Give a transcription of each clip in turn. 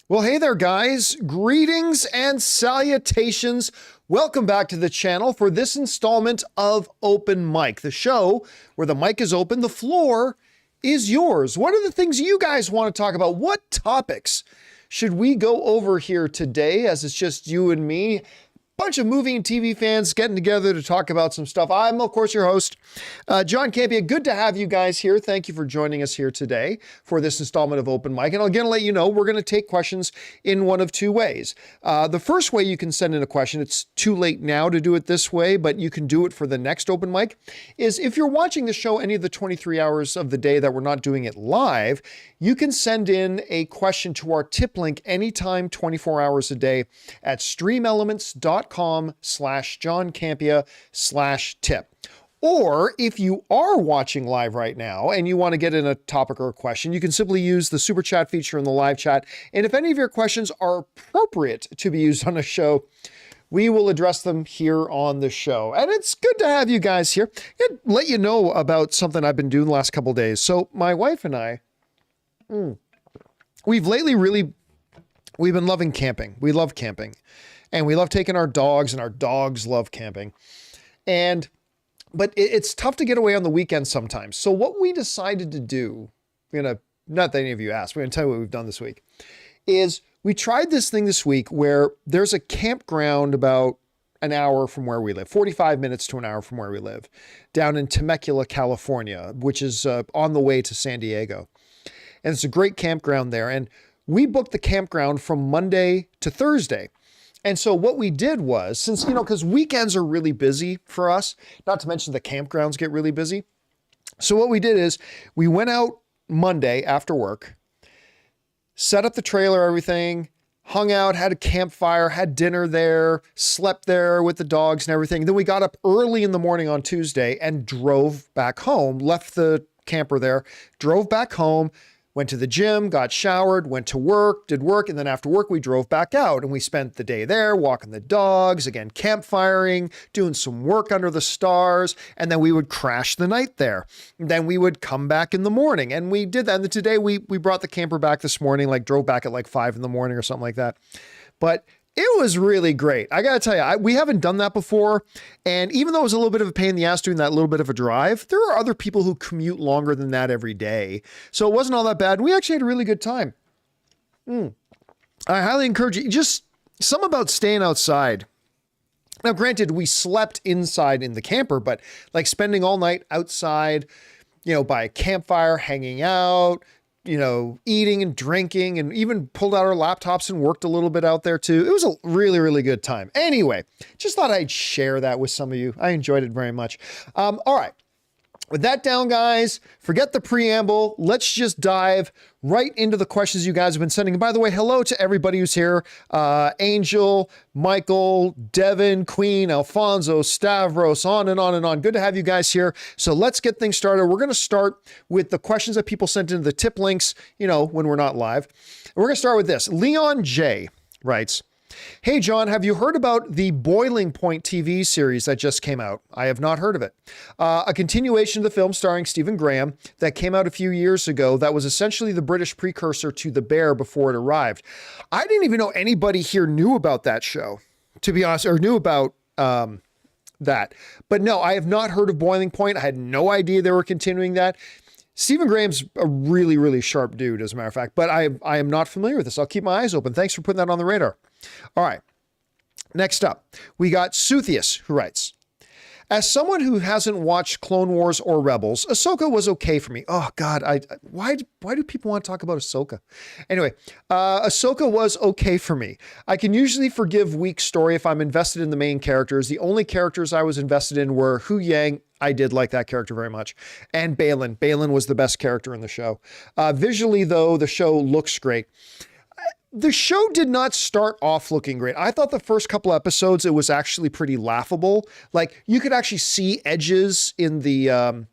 Well, hey there, guys. Greetings and salutations. Welcome back to the channel for this installment of Open Mic, the show where the mic is open, the floor is yours. What are the things you guys want to talk about? What topics should we go over here today, as it's just you and me? Bunch of movie and TV fans getting together to talk about some stuff. I'm, of course, your host, John Campea. Good to have you guys here. Thank you for joining us here today for this installment of Open Mic. And I'm going to let you know, we're going to take questions in one of two ways. The first way you can send in a question, it's too late now to do it this way, but you can do it for the next Open Mic, is if you're watching the show any of the 23 hours of the day that we're not doing it live, you can send in a question to our tip link anytime, 24 hours a day at streamelements.com/John Campea/tip. Or if you are watching live right now and you want to get in a topic or a question, you can simply use the super chat feature in the live chat. And if any of your questions are appropriate to be used on a show, we will address them here on the show. And it's good to have you guys here. And let you know about something I've been doing the last couple of days. So my wife and I, we've been loving camping. We love camping. And we love taking our dogs, and our dogs love camping. But it's tough to get away on the weekends sometimes. So what we decided to do, not that any of you asked, we're going to tell you what we've done this week, is we tried this thing this week where there's a campground about an hour from where we live, 45 minutes to an hour from where we live, down in Temecula, California, which is on the way to San Diego. And it's a great campground there. And we booked the campground from Monday to Thursday. And so what we did was, since, because weekends are really busy for us, not to mention the campgrounds get really busy. So what we did is we went out Monday after work, set up the trailer, everything, hung out, had a campfire, had dinner there, slept there with the dogs and everything. Then we got up early in the morning on Tuesday and drove back home, left the camper there, drove back home, went to the gym, got showered, went to work, did work, and then after work, we drove back out and we spent the day there walking the dogs, again, campfiring, doing some work under the stars, and then we would crash the night there. Then we would come back in the morning, and we did that. And today we brought the camper back this morning, drove back at 5 in the morning or something like that. But it was really great. I got to tell you, we haven't done that before. And even though it was a little bit of a pain in the ass doing that little bit of a drive, there are other people who commute longer than that every day. So it wasn't all that bad. We actually had a really good time. I highly encourage you. Just some about staying outside. Now, granted, we slept inside in the camper, but spending all night outside, by a campfire, hanging out, eating and drinking, and even pulled out our laptops and worked a little bit out there too. It was a really, really good time. Anyway, just thought I'd share that with some of you. I enjoyed it very much. All right. With that down, guys, forget the preamble. Let's just dive right into the questions you guys have been sending. And by the way, hello to everybody who's here. Angel, Michael, Devin, Queen, Alfonso, Stavros, on and on and on. Good to have you guys here. So let's get things started. We're going to start with the questions that people sent into the tip links, when we're not live. And we're going to start with this. Leon J writes, "Hey, John, have you heard about the Boiling Point TV series that just came out? I have not heard of it. A continuation of the film starring Stephen Graham that came out a few years ago that was essentially the British precursor to The Bear before it arrived." I didn't even know anybody here knew about that show, to be honest, or knew about that. But no, I have not heard of Boiling Point. I had no idea they were continuing that. Stephen Graham's a really, really sharp dude, as a matter of fact, but I am not familiar with this. I'll keep my eyes open. Thanks for putting that on the radar. All right. Next up, we got Suthius, who writes, "As someone who hasn't watched Clone Wars or Rebels, Ahsoka was okay for me." Oh God, why do people want to talk about Ahsoka? Anyway, Ahsoka was okay for me. I can usually forgive weak story if I'm invested in the main characters. The only characters I was invested in were Hu Yang. I did like that character very much. And Balin. Balin was the best character in the show. Visually, though, the show looks great. The show did not start off looking great. I thought the first couple episodes, it was actually pretty laughable. You could actually see edges in the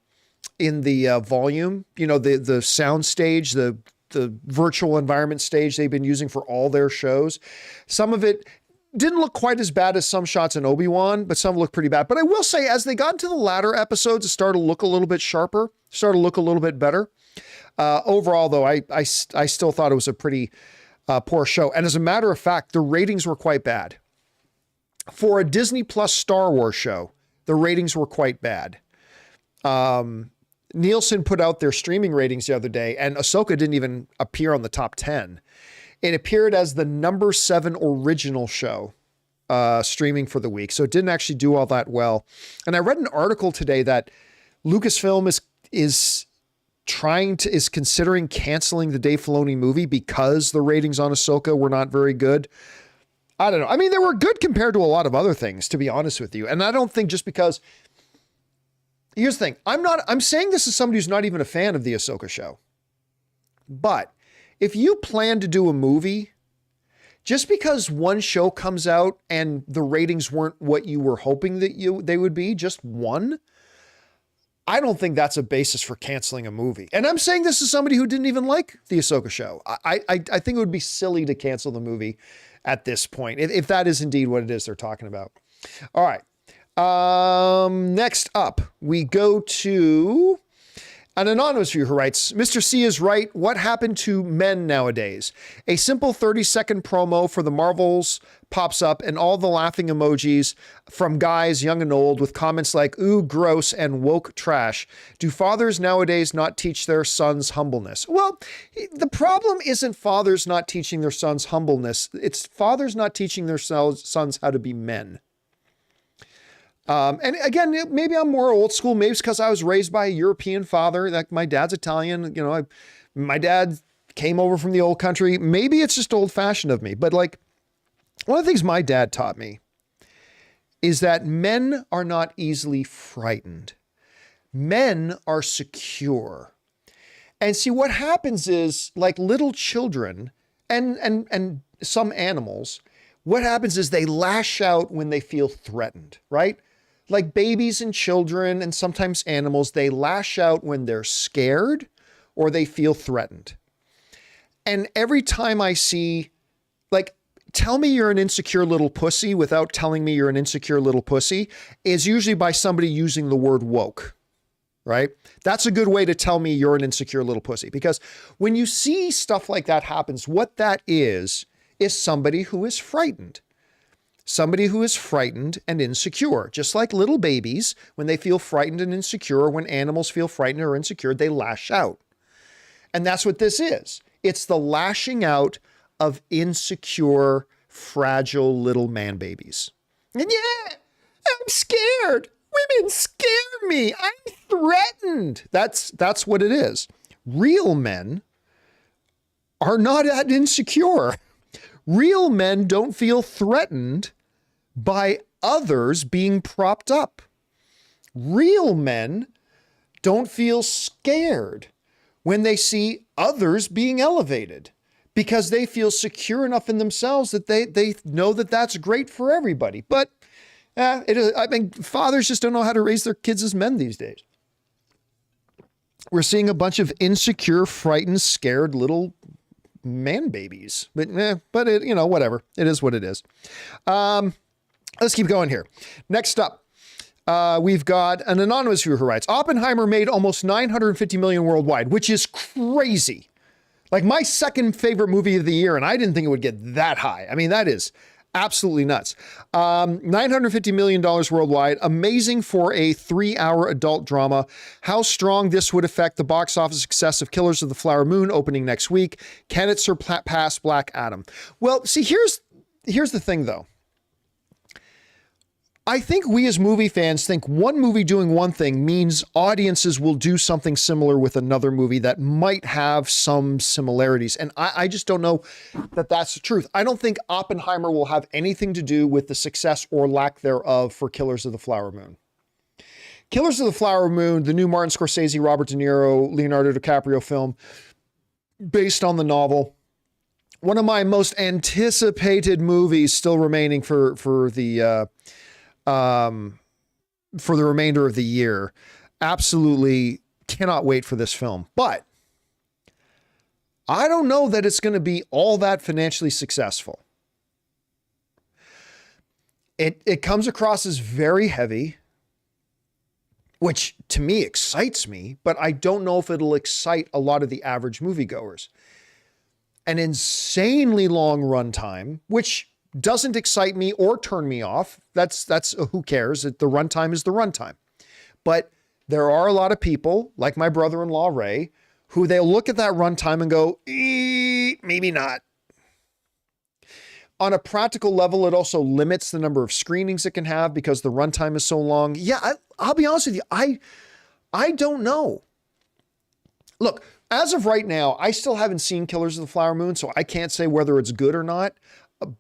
volume, the sound stage, the virtual environment stage they've been using for all their shows. Some of it didn't look quite as bad as some shots in Obi-Wan, but some looked pretty bad. But I will say, as they got into the latter episodes, it started to look a little bit sharper, started to look a little bit better. Overall, though, I still thought it was a pretty poor show. And as a matter of fact, the ratings were quite bad. For a Disney Plus Star Wars show, the ratings were quite bad. Nielsen put out their streaming ratings the other day, and Ahsoka didn't even appear on the top 10. It appeared as the number 7 original show streaming for the week. So it didn't actually do all that well. And I read an article today that Lucasfilm is considering canceling the Dave Filoni movie because the ratings on Ahsoka were not very good. I don't know. I mean, they were good compared to a lot of other things, to be honest with you. And I don't think just because, here's the thing. I'm saying this as somebody who's not even a fan of the Ahsoka show. But if you plan to do a movie, just because one show comes out and the ratings weren't what you were hoping that they would be, just one, I don't think that's a basis for canceling a movie. And I'm saying this as somebody who didn't even like the Ahsoka show. I think it would be silly to cancel the movie at this point, if that is indeed what it is they're talking about. All right. Next up, we go to an anonymous viewer who writes, Mr. C is right. What happened to men nowadays? A simple 30-second promo for the Marvels pops up and all the laughing emojis from guys young and old with comments like, ooh, gross and woke trash. Do fathers nowadays not teach their sons humbleness? Well, the problem isn't fathers not teaching their sons humbleness. It's fathers not teaching their sons how to be men. And again, maybe I'm more old school. Maybe it's because I was raised by a European father. Like my dad's Italian. You know, my dad came over from the old country. Maybe it's just old fashioned of me. But like one of the things my dad taught me is that men are not easily frightened. Men are secure. And see, what happens is like little children and some animals, what happens is they lash out when they feel threatened, right? Like babies and children and sometimes animals, they lash out when they're scared or they feel threatened. And every time I see, like, tell me you're an insecure little pussy without telling me you're an insecure little pussy is usually by somebody using the word woke, right? That's a good way to tell me you're an insecure little pussy. Because when you see stuff like that happens, what that is somebody who is frightened. Somebody who is frightened and insecure. Just like little babies, when they feel frightened and insecure, when animals feel frightened or insecure, they lash out. And that's what this is. It's the lashing out of insecure, fragile little man babies. And yeah, I'm scared. Women scare me. I'm threatened. That's what it is. Real men are not that insecure. Real men don't feel threatened by others being propped up. Real men don't feel scared when they see others being elevated because they feel secure enough in themselves that they know that that's great for everybody. But I mean, fathers just don't know how to raise their kids as men these days. We're seeing a bunch of insecure, frightened, scared little man babies, but it, you know, whatever. It is what it is. Let's keep going here. Next up, we've got an anonymous viewer who writes, Oppenheimer made almost 950 million worldwide, which is crazy. Like my second favorite movie of the year. And I didn't think it would get that high. I mean, that is absolutely nuts. $950 million worldwide. Amazing for a 3-hour adult drama. How strong this would affect the box office success of Killers of the Flower Moon opening next week. Can it surpass Black Adam? Well, see, here's the thing though. I think we as movie fans think one movie doing one thing means audiences will do something similar with another movie that might have some similarities. And I just don't know that that's the truth. I don't think Oppenheimer will have anything to do with the success or lack thereof for Killers of the Flower Moon. Killers of the Flower Moon, the new Martin Scorsese, Robert De Niro, Leonardo DiCaprio film based on the novel. One of my most anticipated movies still remaining for the remainder of the year. Absolutely cannot wait for this film. But I don't know that it's going to be all that financially successful. It comes across as very heavy, which to me excites me, but I don't know if it'll excite a lot of the average moviegoers. an insanely long runtime, which doesn't excite me or turn me off. That's who cares? The runtime is the runtime. But there are a lot of people like my brother-in-law, Ray, who they'll look at that runtime and go, maybe not. On a practical level, it also limits the number of screenings it can have because the runtime is so long. Yeah, I'll be honest with you. I don't know. Look, as of right now, I still haven't seen Killers of the Flower Moon, so I can't say whether it's good or not.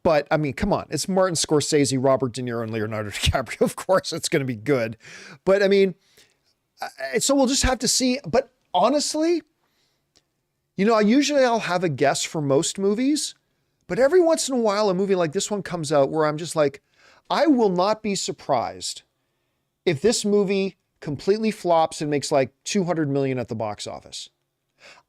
But I mean, come on, it's Martin Scorsese, Robert De Niro, and Leonardo DiCaprio. Of course, it's going to be good. But I mean, so we'll just have to see. But honestly, you know, I'll have a guess for most movies, but every once in a while, a movie like this one comes out where I'm just like, I will not be surprised if this movie completely flops and makes like 200 million at the box office.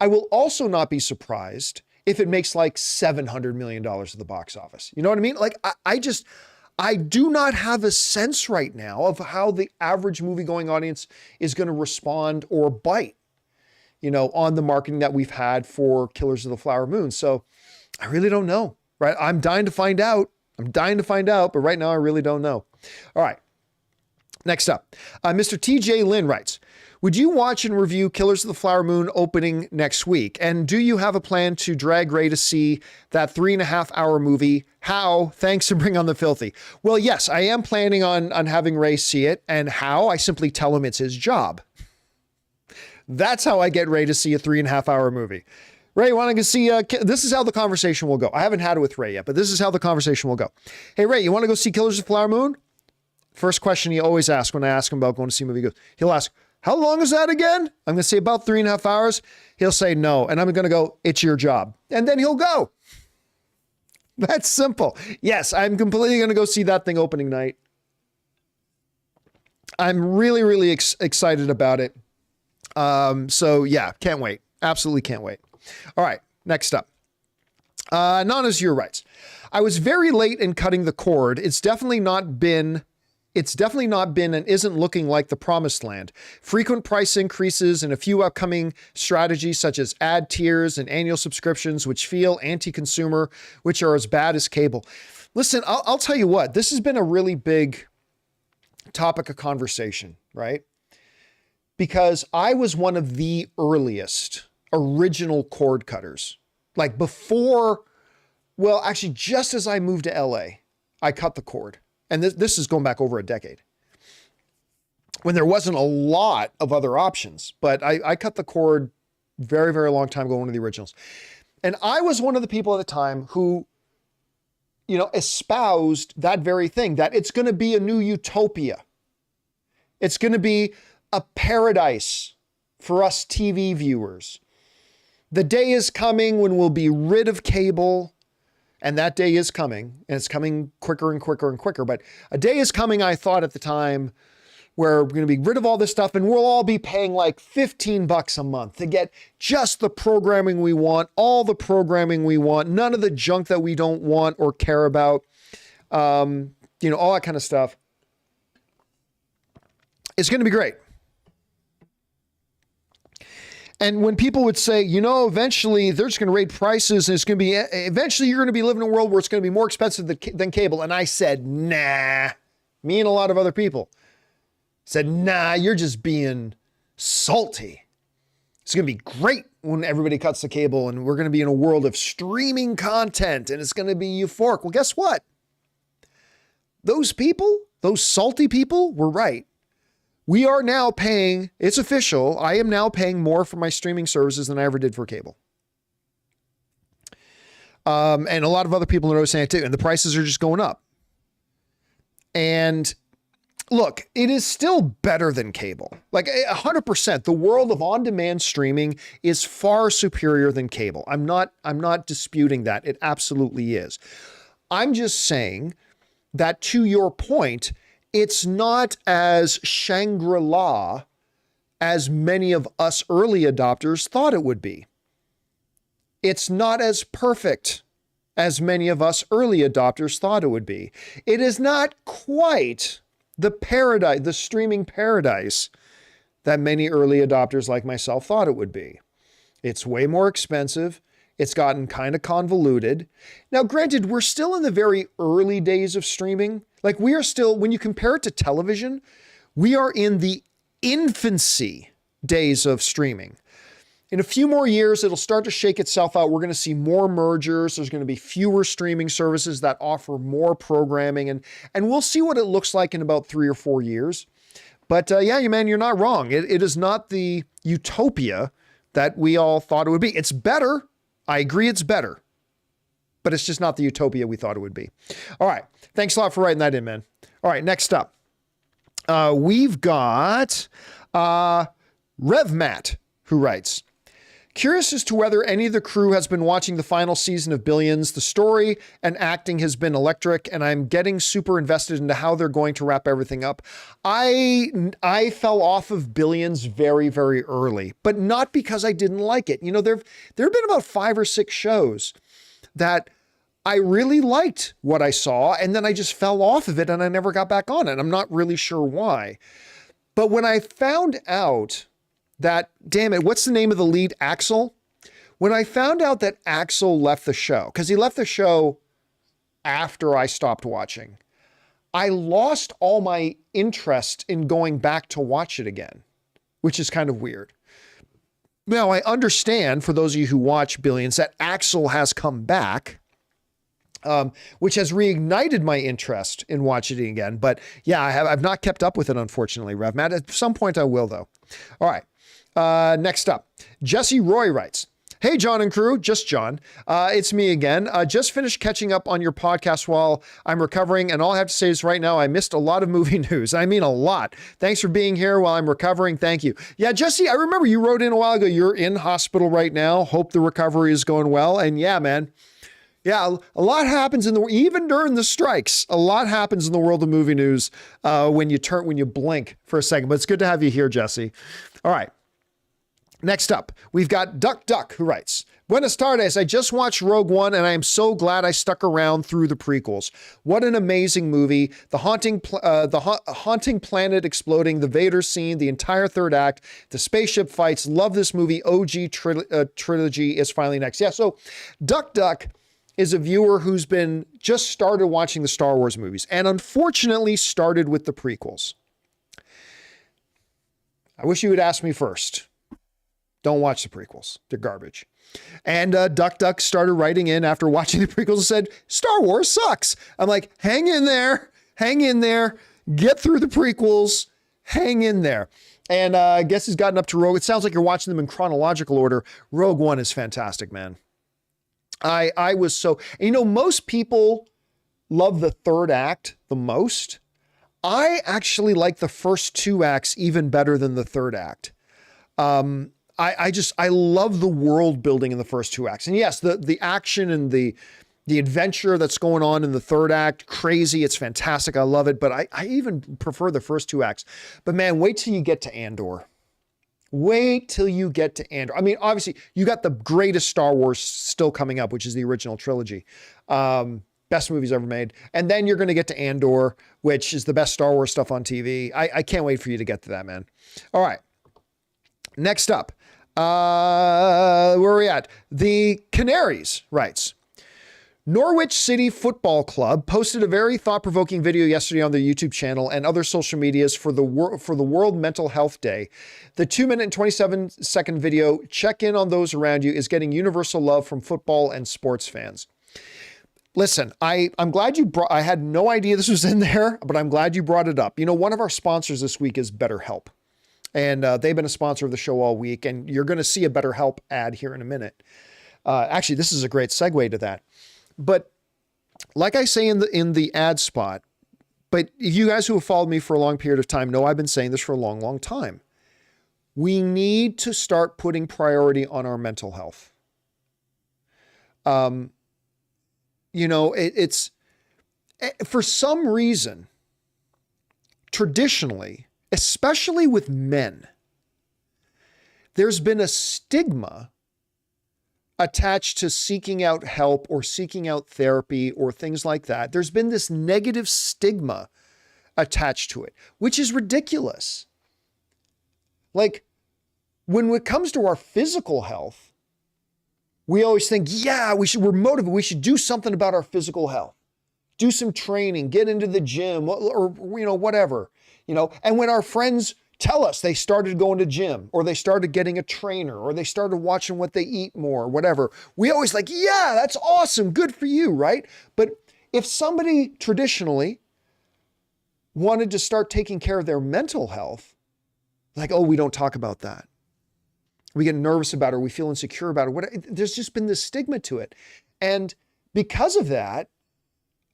I will also not be surprised if it makes like $700 million at the box office. You know what I mean? Like, I do not have a sense right now of how the average movie-going audience is going to respond or bite, you know, on the marketing that we've had for Killers of the Flower Moon. So I really don't know, right? I'm dying to find out. But right now I really don't know. All right. Next up, Mr. TJ Lynn writes, would you watch and review Killers of the Flower Moon opening next week? And do you have a plan to drag Ray to see that 3.5-hour movie? How? Thanks, and bring on the filthy. Well, yes, I am planning on having Ray see it. And how? I simply tell him it's his job. That's how I get Ray to see a 3.5-hour movie. Ray, why don't you go see, this is how the conversation will go. I haven't had it with Ray yet, but this is how the conversation will go. Hey, Ray, you want to go see Killers of the Flower Moon? First question he always asks when I ask him about going to see a movie, he'll ask, how long is that again? I'm going to say about 3.5 hours. He'll say no. And I'm going to go, it's your job. And then he'll go. That's simple. Yes, I'm completely going to go see that thing opening night. I'm really, really excited about it. So yeah, can't wait. Absolutely can't wait. All right, next up. Non-Azure writes, I was very late in cutting the cord. It's definitely not been and isn't looking like the promised land. Frequent price increases and a few upcoming strategies such as ad tiers and annual subscriptions, which feel anti-consumer, which are as bad as cable. Listen, I'll tell you what, this has been a really big topic of conversation, right? Because I was one of the earliest original cord cutters. Like before, well, actually just as I moved to LA, I cut the cord. And this is going back over a decade when there wasn't a lot of other options, but I cut the cord very, very long time ago, one of the originals. And I was one of the people at the time who, you know, espoused that very thing, that it's going to be a new utopia. It's going to be a paradise for us TV viewers. The day is coming when we'll be rid of cable. And that day is coming, and it's coming quicker and quicker and quicker. But a day is coming, I thought at the time, where we're going to be rid of all this stuff and we'll all be paying like $15 a month to get just the programming we want, all the programming we want, none of the junk that we don't want or care about, you know, all that kind of stuff. It's going to be great. And when people would say, you know, eventually they're just going to raise prices and it's going to be, eventually you're going to be living in a world where it's going to be more expensive than cable. And I said, nah, me and a lot of other people said, nah, you're just being salty. It's going to be great when everybody cuts the cable and we're going to be in a world of streaming content and it's going to be euphoric. Well, guess what? Those people, those salty people were right. We are now paying, it's official, I am now paying more for my streaming services than I ever did for cable. And a lot of other people are saying it too, and the prices are just going up. And look, it is still better than cable. Like 100%, the world of on-demand streaming is far superior than cable. I'm not disputing that. It absolutely is. I'm just saying that, to your point, it's not as Shangri-La as many of us early adopters thought it would be. It's not as perfect as many of us early adopters thought it would be. It is not quite the paradise, the streaming paradise that many early adopters like myself thought it would be. It's way more expensive. It's gotten kind of convoluted. Now, granted, we're still in the very early days of streaming. Like we are still, when you compare it to television, we are in the infancy days of streaming. In a few more years, it'll start to shake itself out. We're going to see more mergers. There's going to be fewer streaming services that offer more programming, and we'll see what it looks like in about 3 or 4 years. But yeah, man, you're not wrong. It is not the utopia that we all thought it would be. It's better. I agree it's better, but it's just not the utopia we thought it would be. All right. Thanks a lot for writing that in, man. All right. Next up, we've got RevMatt, who writes, curious as to whether any of the crew has been watching the final season of Billions. The story and acting has been electric, and I'm getting super invested into how they're going to wrap everything up. I fell off of Billions very, very early, but not because I didn't like it. You know, there have been about 5 or 6 shows that I really liked what I saw, and then I just fell off of it and I never got back on it. I'm not really sure why. But when I found out that, damn it, what's the name of the lead? Axel? When I found out that Axel left the show, because he left the show after I stopped watching, I lost all my interest in going back to watch it again, which is kind of weird. Now, I understand, for those of you who watch Billions, that Axel has come back, which has reignited my interest in watching it again. But yeah, I've not kept up with it, unfortunately, RevMatt. At some point I will, though. All right. Next up, Jesse Roy writes, hey, John and crew, just John. It's me again. Just finished catching up on your podcast while I'm recovering. And all I have to say is right now, I missed a lot of movie news. I mean, a lot. Thanks for being here while I'm recovering. Thank you. Yeah, Jesse, I remember you wrote in a while ago, you're in hospital right now. Hope the recovery is going well. And yeah, man. Yeah, a lot happens even during the strikes, a lot happens in the world of movie news when you blink for a second. But it's good to have you here, Jesse. All right. Next up, we've got Duck Duck, who writes, Buenas tardes. I just watched Rogue One, and I am so glad I stuck around through the prequels. What an amazing movie. The haunting planet exploding, the Vader scene, the entire third act, the spaceship fights. Love this movie. OG trilogy is finally next. Yeah, so Duck Duck is a viewer who's been just started watching the Star Wars movies, and unfortunately started with the prequels. I wish you would ask me first. Don't watch the prequels. They're garbage. And Duck Duck started writing in after watching the prequels and said, Star Wars sucks. I'm like, hang in there, get through the prequels, hang in there. And I guess he's gotten up to Rogue. It sounds like you're watching them in chronological order. Rogue One is fantastic, man. I was so, most people love the third act the most. I actually like the first 2 acts even better than the third act. I love the world building in the first 2 acts. And yes, the action and the adventure that's going on in the third act, crazy. It's fantastic. I love it. But I even prefer the first 2 acts. But man, wait till you get to Andor. Wait till you get to Andor. I mean, obviously, you got the greatest Star Wars still coming up, which is the original trilogy. Best movies ever made. And then you're going to get to Andor, which is the best Star Wars stuff on TV. I can't wait for you to get to that, man. All right. Next up, where are we at? The Canaries writes, Norwich City Football Club posted a very thought-provoking video yesterday on their YouTube channel and other social medias for the World Mental Health Day. The 2-minute and 27-second video, check in on those around you, is getting universal love from football and sports fans. Listen, I'm glad I had no idea this was in there, but I'm glad you brought it up. One of our sponsors this week is BetterHelp. And they've been a sponsor of the show all week, and you're going to see a BetterHelp ad here in a minute. Actually, this is a great segue to that. But like I say in the ad spot, but you guys who have followed me for a long period of time know I've been saying this for a long, long time. We need to start putting priority on our mental health. It's for some reason, traditionally, especially with men, there's been a stigma attached to seeking out help or seeking out therapy or things like that. There's been this negative stigma attached to it, which is ridiculous. Like, when it comes to our physical health, we always think, yeah, we're motivated. We should do something about our physical health, do some training, get into the gym or whatever, and when our friends tell us they started going to gym or they started getting a trainer or they started watching what they eat more, whatever, we always like, yeah, that's awesome. Good for you. Right. But if somebody traditionally wanted to start taking care of their mental health, like, oh, we don't talk about that. We get nervous about it, or we feel insecure about it. There's just been this stigma to it. And because of that,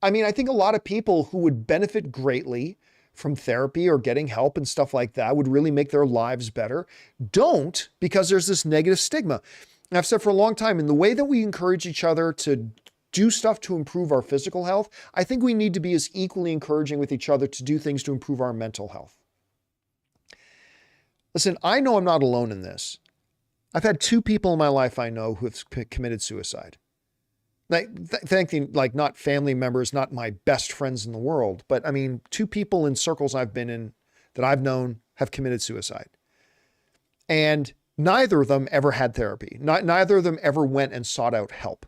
I think a lot of people who would benefit greatly from therapy or getting help and stuff like that would really make their lives better, don't, because there's this negative stigma. And I've said for a long time, in the way that we encourage each other to do stuff to improve our physical health, I think we need to be as equally encouraging with each other to do things to improve our mental health. Listen, I know I'm not alone in this. I've had 2 people in my life I know who have committed suicide. Thanking, not family members, not my best friends in the world, but 2 people in circles I've been in that I've known have committed suicide. And neither of them ever had therapy. Neither of them ever went and sought out help.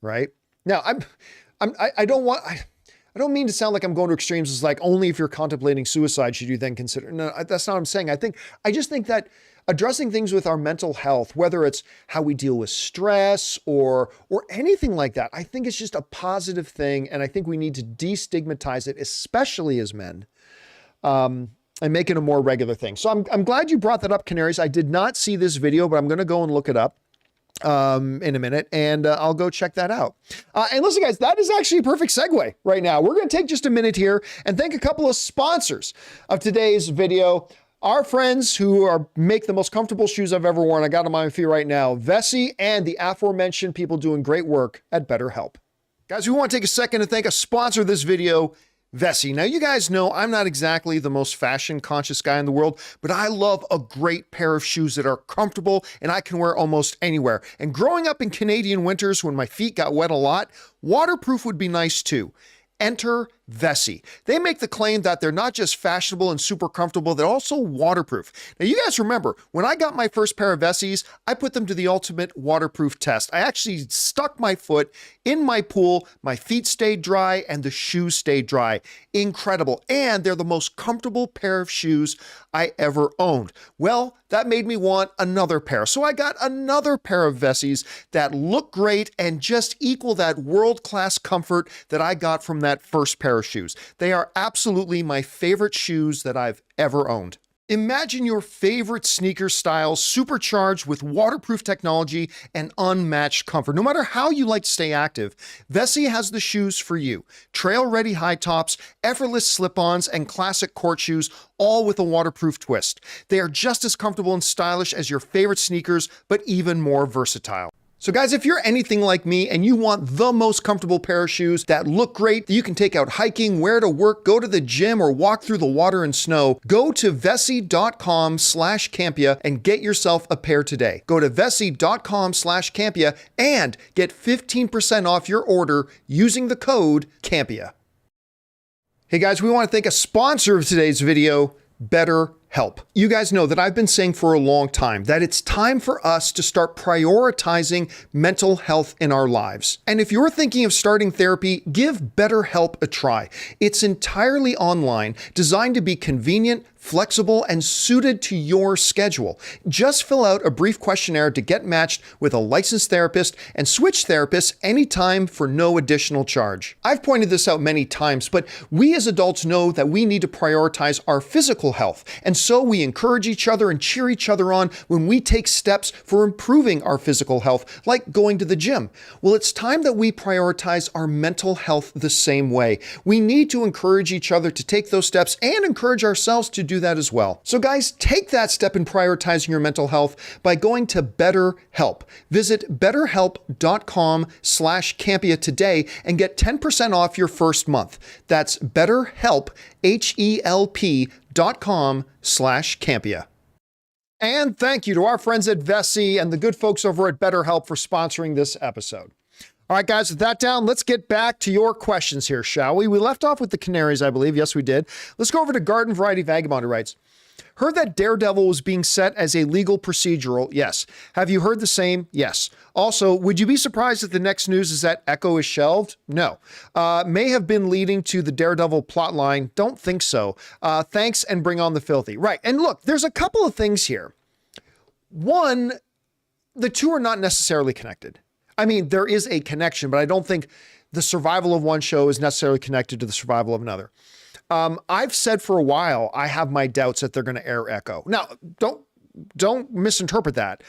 Right? Now, I don't mean to sound like I'm going to extremes. It's like only if you're contemplating suicide should you then consider. No, that's not what I'm saying. I just think that addressing things with our mental health, whether it's how we deal with stress or anything like that, I think it's just a positive thing. And I think we need to destigmatize it, especially as men, and make it a more regular thing. So I'm glad you brought that up, Canaries. I did not see this video, but I'm going to go and look it up in a minute, and I'll go check that out. And listen, guys, that is actually a perfect segue right now. We're going to take just a minute here and thank a couple of sponsors of today's video. Our friends who make the most comfortable shoes I've ever worn. I got them on my feet right now. Vessi and the aforementioned people doing great work at BetterHelp. Guys, we want to take a second to thank a sponsor of this video, Vessi. Now, you guys know I'm not exactly the most fashion conscious guy in the world, but I love a great pair of shoes that are comfortable and I can wear almost anywhere. And growing up in Canadian winters when my feet got wet a lot, waterproof would be nice too. Enter Vessi. They make the claim that they're not just fashionable and super comfortable, they're also waterproof. Now, you guys remember, when I got my first pair of Vessis, I put them to the ultimate waterproof test. I actually stuck my foot in my pool, my feet stayed dry, and the shoes stayed dry. Incredible. And they're the most comfortable pair of shoes I ever owned. Well, that made me want another pair. So I got another pair of Vessis that look great and just equal that world-class comfort that I got from that first pair of shoes. They are absolutely my favorite shoes that I've ever owned. Imagine your favorite sneaker style supercharged with waterproof technology and unmatched comfort. No matter how you like to stay active, Vessi has the shoes for you. Trail-ready high tops, effortless slip-ons, and classic court shoes, all with a waterproof twist. They are just as comfortable and stylish as your favorite sneakers, but even more versatile. So guys, if you're anything like me and you want the most comfortable pair of shoes that look great, that you can take out hiking, wear to work, go to the gym, or walk through the water and snow, go to vessi.com/Campea and get yourself a pair today. Go to vessi.com/Campea and get 15% off your order using the code Campea. Hey guys, we want to thank a sponsor of today's video, BetterHelp. You guys know that I've been saying for a long time that it's time for us to start prioritizing mental health in our lives. And if you're thinking of starting therapy, give BetterHelp a try. It's entirely online, designed to be convenient, flexible, and suited to your schedule. Just fill out a brief questionnaire to get matched with a licensed therapist and switch therapists anytime for no additional charge. I've pointed this out many times, but we as adults know that we need to prioritize our physical health. And so we encourage each other and cheer each other on when we take steps for improving our physical health, like going to the gym. Well, it's time that we prioritize our mental health the same way. We need to encourage each other to take those steps and encourage ourselves to do that as well. So guys, take that step in prioritizing your mental health by going to BetterHelp. Visit betterhelp.com/Campea today and get 10% off your first month. That's BetterHelp, HELP.com/Campea. And thank you to our friends at Vessi and the good folks over at BetterHelp for sponsoring this episode. All right, guys, with that down, let's get back to your questions here, shall we? We left off with the Canaries, I believe. Yes, we did. Let's go over to Garden Variety Vagabond, who writes, Heard that Daredevil was being set as a legal procedural. Yes. Have you heard the same? Yes. Also, would you be surprised if the next news is that Echo is shelved? No. May have been leading to the Daredevil plotline. Don't think so. Thanks, and bring on the filthy. Right. And look, there's a couple of things here. One, the two are not necessarily connected. I mean, there is a connection, but I don't think the survival of one show is necessarily connected to the survival of another. I've said for a while, I have my doubts that they're going to air Echo. Now, don't misinterpret that.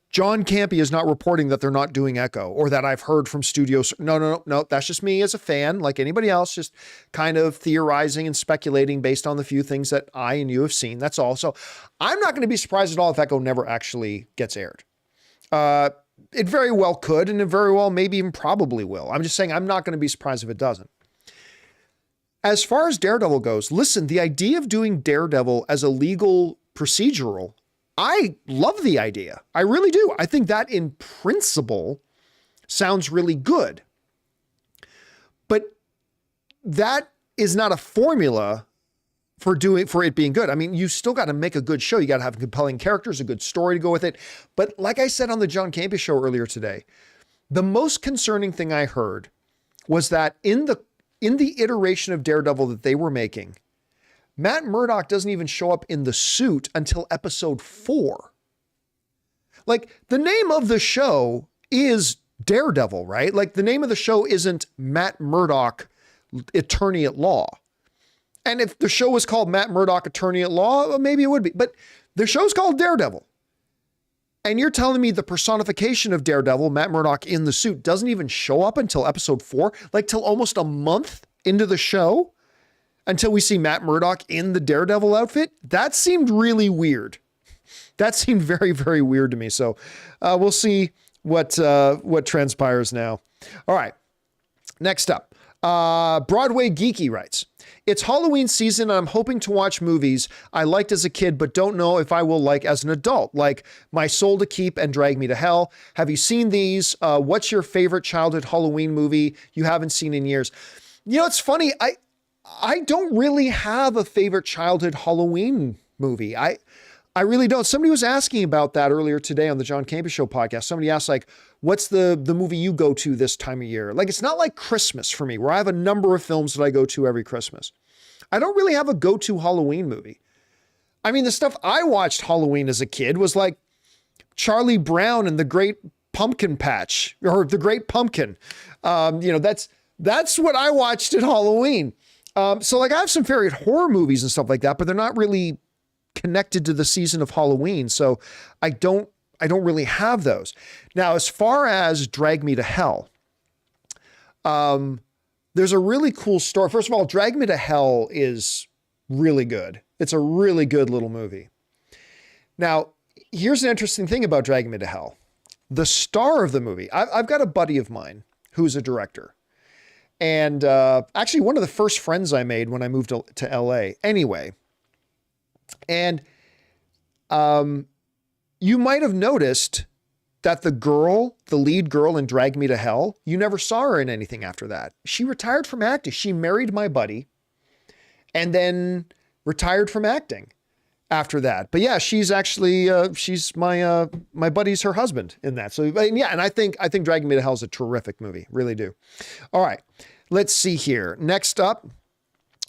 John Campea is not reporting that they're not doing Echo, or that I've heard from studios. No. That's just me as a fan, like anybody else, just kind of theorizing and speculating based on the few things that I and you have seen. That's all. So I'm not going to be surprised at all if Echo never actually gets aired. It very well could, and it very well maybe even probably will. I'm just saying I'm not going to be surprised if it doesn't. As far as Daredevil goes, listen, the idea of doing Daredevil as a legal procedural, I love the idea. I really do. I think that in principle sounds really good. But that is not a formula for it being good. I mean, you still got to make a good show. You got to have compelling characters, a good story to go with it. But like I said on the John Campea Show earlier today, the most concerning thing I heard was that in the iteration of Daredevil that they were making, Matt Murdock doesn't even show up in the suit until episode 4. Like, the name of the show is Daredevil, right? Like, the name of the show isn't Matt Murdock, Attorney at Law. And if the show was called Matt Murdock, Attorney at Law, maybe it would be. But the show's called Daredevil. And you're telling me the personification of Daredevil, Matt Murdock in the suit, doesn't even show up until episode 4, like till almost a month into the show, until we see Matt Murdock in the Daredevil outfit? That seemed really weird. That seemed very, very weird to me. So we'll see what transpires now. All right. Next up, Broadway Geeky writes, it's Halloween season and I'm hoping to watch movies I liked as a kid but don't know if I will like as an adult, like My Soul to Keep and Drag Me to Hell. Have you seen these? What's your favorite childhood Halloween movie you haven't seen in years? You know, it's funny. I don't really have a favorite childhood Halloween movie. I really don't. Somebody was asking about that earlier today on the John Campea Show podcast. Somebody asked, like, what's the movie you go to this time of year? Like, it's not like Christmas for me, where I have a number of films that I go to every Christmas. I don't really have a go-to Halloween movie. I mean, the stuff I watched Halloween as a kid was like Charlie Brown and the Great Pumpkin Patch, or The Great Pumpkin. That's what I watched at Halloween. So like, I have some favorite horror movies and stuff like that, but they're not really connected to the season of Halloween. So I don't really have those. Now, as far as Drag Me to Hell, there's a really cool story. First of all, Drag Me to Hell is really good. It's a really good little movie. Now, here's an interesting thing about Drag Me to Hell. The star of the movie, I've got a buddy of mine who's a director. And actually one of the first friends I made when I moved to LA. Anyway, and you might have noticed that the lead girl in Drag Me to Hell, you never saw her in anything after that. She retired from acting. She married my buddy and then retired from acting after that. But yeah, she's actually, she's my buddy's her husband in that. So yeah, and I think Drag Me to Hell is a terrific movie. Really do. All right, let's see here. Next up,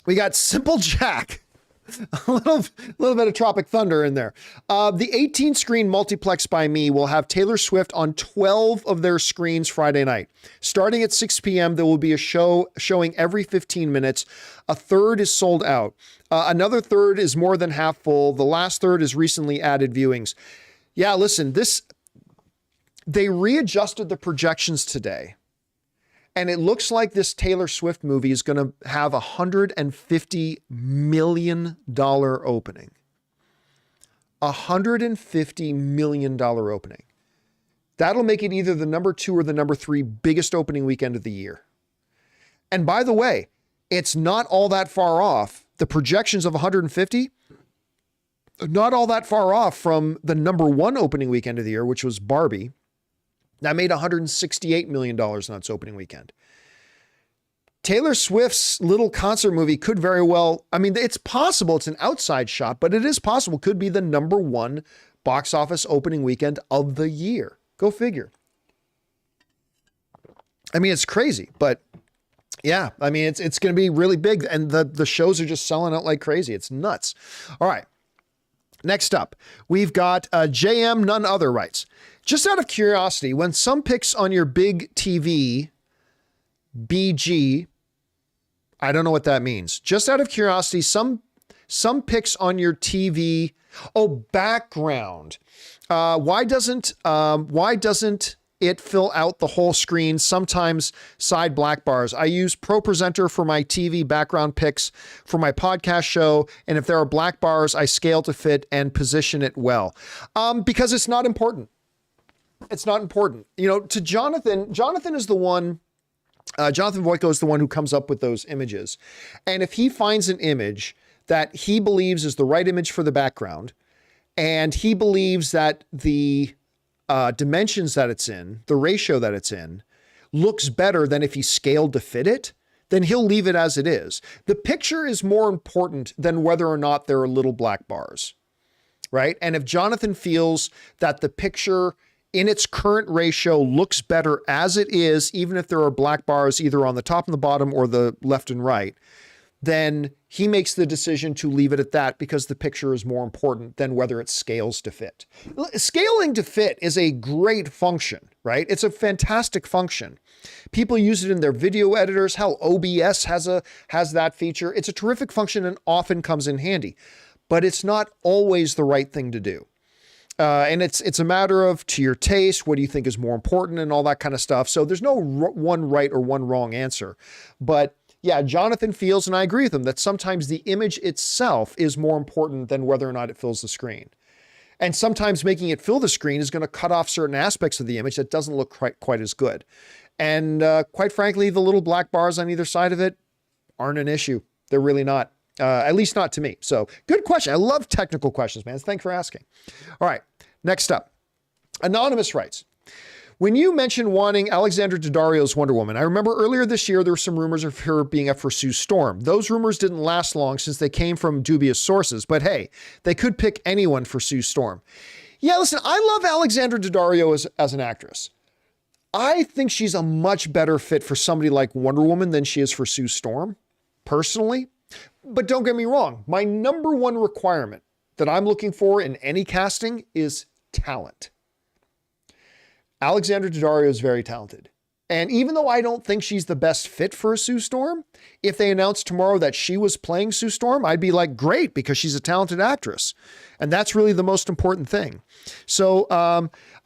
we got Simple Jack. A little bit of Tropic Thunder in there. The 18-screen multiplex by me will have Taylor Swift on 12 of their screens Friday night. Starting at 6 p.m., there will be a show showing every 15 minutes. A third is sold out. Another third is more than half full. The last third is recently added viewings. Yeah, listen, they readjusted the projections today. And it looks like this Taylor Swift movie is going to have $150 million opening. $150 million opening. That'll make it either the number 2 or the number 3 biggest opening weekend of the year. And by the way, it's not all that far off. The projections of 150, not all that far off from the number 1 opening weekend of the year, which was Barbie. That made $168 million on its opening weekend. Taylor Swift's little concert movie could very well, I mean, it's possible, it's an outside shot, but it is possible, could be the #1 box office opening weekend of the year. Go figure. I mean, it's crazy, but yeah, I mean, it's going to be really big, and the shows are just selling out like crazy. It's nuts. All right. Next up, we've got JM None Other writes, just out of curiosity, when some pics on your big TV, BG, I don't know what that means. Just out of curiosity, some pics on your TV, background. Why doesn't it fill out the whole screen? Sometimes side black bars. I use Pro Presenter for my TV background pics for my podcast show. And if there are black bars, I scale to fit and position it well. Because it's not important. It's not important. You know, to Jonathan is the one, Jonathan Voico is the one who comes up with those images. And if he finds an image that he believes is the right image for the background, and he believes that the dimensions that it's in, the ratio that it's in, looks better than if he scaled to fit it, then he'll leave it as it is. The picture is more important than whether or not there are little black bars, right? And if Jonathan feels that the picture in its current ratio looks better as it is, even if there are black bars either on the top and the bottom or the left and right, then he makes the decision to leave it at that because the picture is more important than whether it scales to fit. Scaling to fit is a great function, right? It's a fantastic function. People use it in their video editors. Hell, OBS has that feature. It's a terrific function and often comes in handy, but it's not always the right thing to do. And it's a matter of, to your taste, what do you think is more important and all that kind of stuff. So there's no one right or one wrong answer, but yeah, Jonathan feels, and I agree with him, that sometimes the image itself is more important than whether or not it fills the screen. And sometimes making it fill the screen is going to cut off certain aspects of the image that doesn't look quite as good. And quite frankly, the little black bars on either side of it aren't an issue. They're really not, at least not to me. So good question. I love technical questions, man. Thanks for asking. All right, next up. Anonymous writes, when you mentioned wanting Alexandra Daddario's Wonder Woman, I remember earlier this year there were some rumors of her being up for Sue Storm. Those rumors didn't last long since they came from dubious sources, but hey, they could pick anyone for Sue Storm. Yeah, listen, I love Alexandra Daddario as an actress. I think she's a much better fit for somebody like Wonder Woman than she is for Sue Storm, personally. But don't get me wrong, my #1 requirement that I'm looking for in any casting is talent. Alexandra Daddario is very talented. And even though I don't think she's the best fit for Sue Storm, if they announced tomorrow that she was playing Sue Storm, I'd be like, great, because she's a talented actress. And that's really the most important thing. So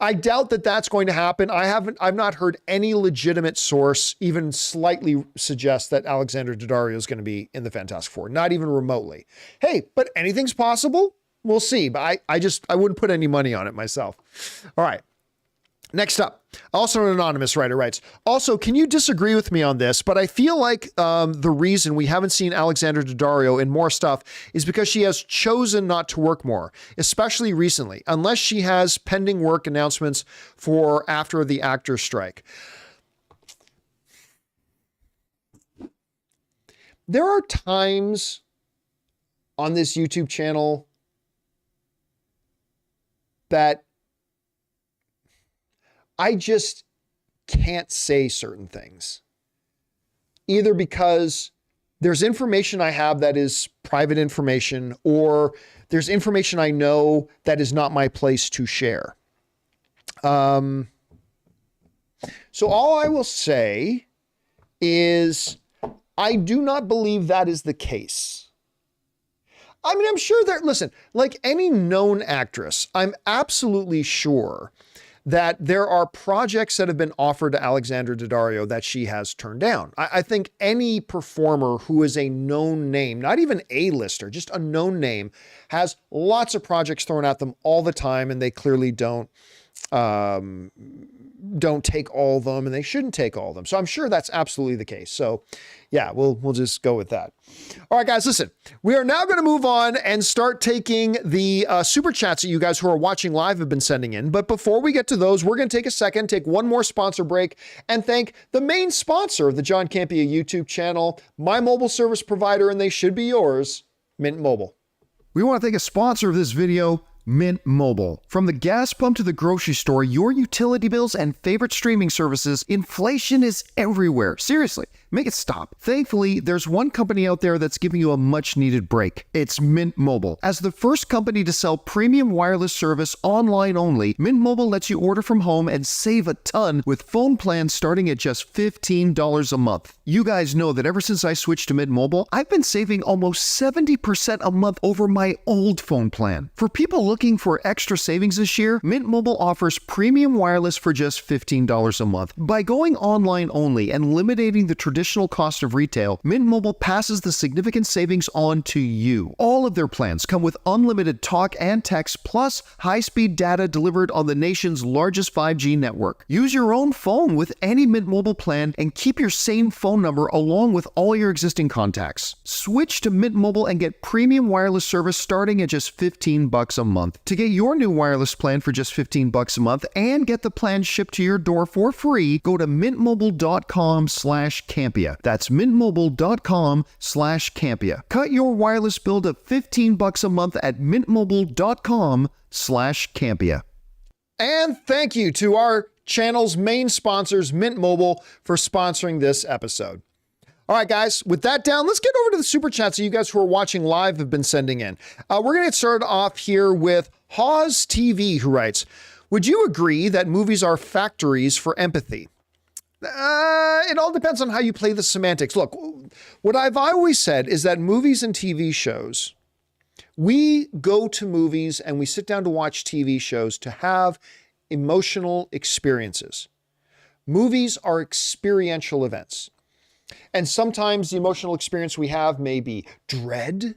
I doubt that that's going to happen. I've not heard any legitimate source even slightly suggest that Alexandra Daddario is going to be in the Fantastic Four, not even remotely. Hey, but anything's possible. We'll see. But I wouldn't put any money on it myself. All right. Next up, also an anonymous writer writes, also, can you disagree with me on this? But I feel like the reason we haven't seen Alexandra Daddario in more stuff is because she has chosen not to work more, especially recently, unless she has pending work announcements for after the actors' strike. There are times on this YouTube channel that I just can't say certain things, either because there's information I have that is private information, or there's information I know that is not my place to share. So all I will say is I do not believe that is the case. I mean, I'm sure that, listen, like any known actress, I'm absolutely sure that there are projects that have been offered to Alexandra Daddario that she has turned down. I think any performer who is a known name, not even A-lister, just a known name, has lots of projects thrown at them all the time, and they clearly don't don't take all of them and they shouldn't take all of them. So I'm sure that's absolutely the case. So yeah, we'll just go with that. All right, guys, listen, we are now going to move on and start taking the super chats that you guys who are watching live have been sending in. But before we get to those, we're going to take a second, take one more sponsor break and thank the main sponsor of the John Campea YouTube channel, my mobile service provider, and they should be yours, Mint Mobile. We want to thank a sponsor of this video, Mint Mobile. From the gas pump to the grocery store, your utility bills and favorite streaming services, inflation is everywhere. Seriously, make it stop. Thankfully, there's one company out there that's giving you a much-needed break. It's Mint Mobile. As the first company to sell premium wireless service online only, Mint Mobile lets you order from home and save a ton with phone plans starting at just $15 a month. You guys know that ever since I switched to Mint Mobile, I've been saving almost 70% a month over my old phone plan. For people looking for extra savings this year, Mint Mobile offers premium wireless for just $15 a month. By going online only and eliminating the traditional cost of retail, Mint Mobile passes the significant savings on to you. All of their plans come with unlimited talk and text plus high-speed data delivered on the nation's largest 5G network. Use your own phone with any Mint Mobile plan and keep your same phone number along with all your existing contacts. Switch to Mint Mobile and get premium wireless service starting at just $15 a month. To get your new wireless plan for just $15 a month and get the plan shipped to your door for free, go to mintmobile.com/Campea. That's mintmobile.com/Campea. Cut your wireless bill to $15 a month at mintmobile.com/Campea. And thank you to our channel's main sponsors, Mint Mobile, for sponsoring this episode. All right, guys, with that down, let's get over to the super chats that you guys who are watching live have been sending in. We're going to get started off here with Hawes TV, who writes, would you agree that movies are factories for empathy? It all depends on how you play the semantics. Look, what I've always said is that movies and TV shows, we go to movies and we sit down to watch TV shows to have emotional experiences. Movies are experiential events. And sometimes the emotional experience we have may be dread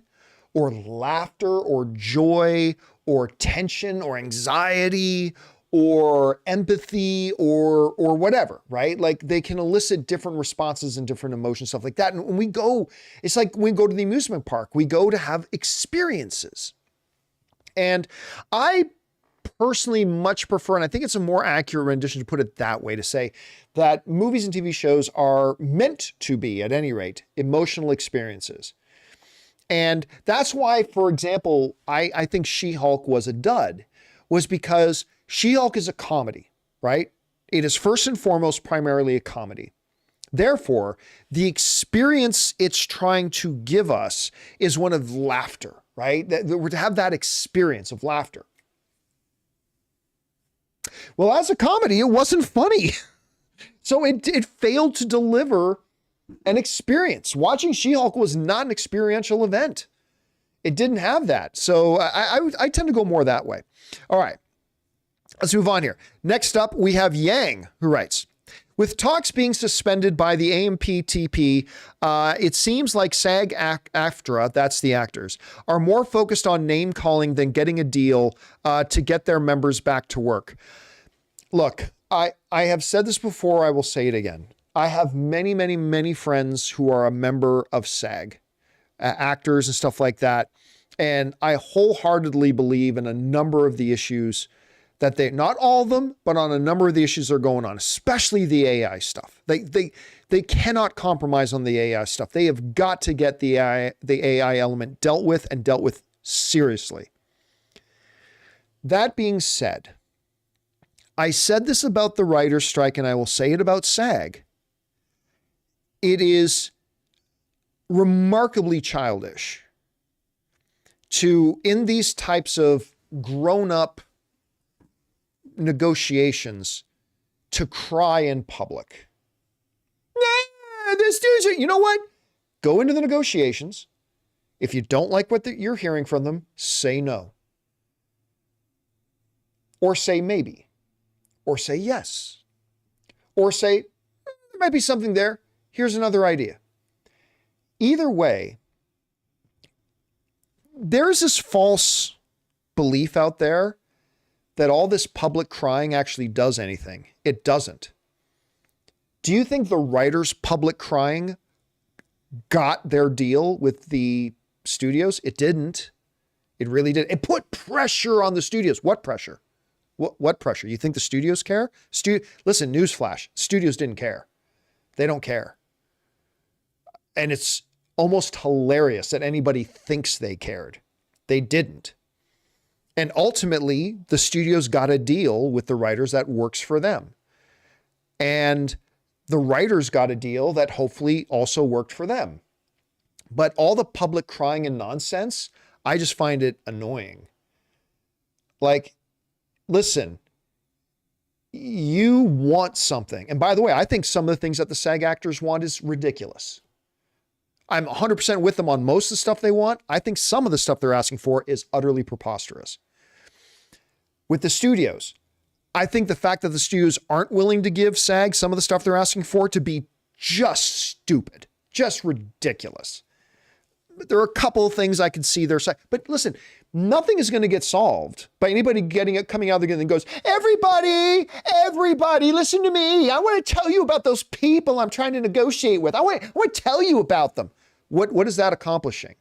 or laughter or joy or tension or anxiety or empathy or whatever, right? Like they can elicit different responses and different emotions, stuff like that. And when we go, it's like when we go to the amusement park, we go to have experiences. And I personally much prefer, and I think it's a more accurate rendition to put it that way, to say that movies and TV shows are meant to be, at any rate, emotional experiences. And that's why, for example, I think She-Hulk was a dud, was because She-Hulk is a comedy, right? It is first and foremost primarily a comedy. Therefore, the experience it's trying to give us is one of laughter, right? That we're to have that experience of laughter. Well, as a comedy, it wasn't funny. So it failed to deliver an experience. Watching She-Hulk was not an experiential event. It didn't have that. So I tend to go more that way. All right, let's move on here. Next up, we have Yang, who writes, with talks being suspended by the AMPTP, it seems like SAG-AFTRA, that's the actors, are more focused on name calling than getting a deal to get their members back to work. Look, I have said this before, I will say it again. I have many, many, many friends who are a member of SAG, actors and stuff like that. And I wholeheartedly believe in a number of the issues that they, not all of them, but on a number of the issues that are going on, especially the AI stuff. They cannot compromise on the AI stuff. They have got to get the AI element dealt with and dealt with seriously. That being said, I said this about the writer's strike and I will say it about SAG. It is remarkably childish to, in these types of grown-up negotiations, to cry in public. This dude's, you know what? Go into the negotiations. If you don't like what you're hearing from them, say no. Or say maybe. Or say yes. Or say, there might be something there. Here's another idea. Either way, there's this false belief out there that all this public crying actually does anything? It doesn't. Do you think the writers' public crying got their deal with the studios? It didn't. It really did. It put pressure on the studios. What pressure? What pressure? You think the studios care? Listen, newsflash. Studios didn't care. They don't care. And it's almost hilarious that anybody thinks they cared. They didn't. And ultimately, the studios got a deal with the writers that works for them. And the writers got a deal that hopefully also worked for them. But all the public crying and nonsense, I just find it annoying. Like, listen, you want something. And by the way, I think some of the things that the SAG actors want is ridiculous. I'm 100% with them on most of the stuff they want. I think some of the stuff they're asking for is utterly preposterous. With the studios, I think the fact that the studios aren't willing to give SAG some of the stuff they're asking for to be just stupid, just ridiculous. But there are a couple of things I can see their side. But listen, nothing is going to get solved by anybody coming out there and goes, everybody, listen to me. I want to tell you about those people I'm trying to negotiate with. I want to tell you about them. What is that accomplishing?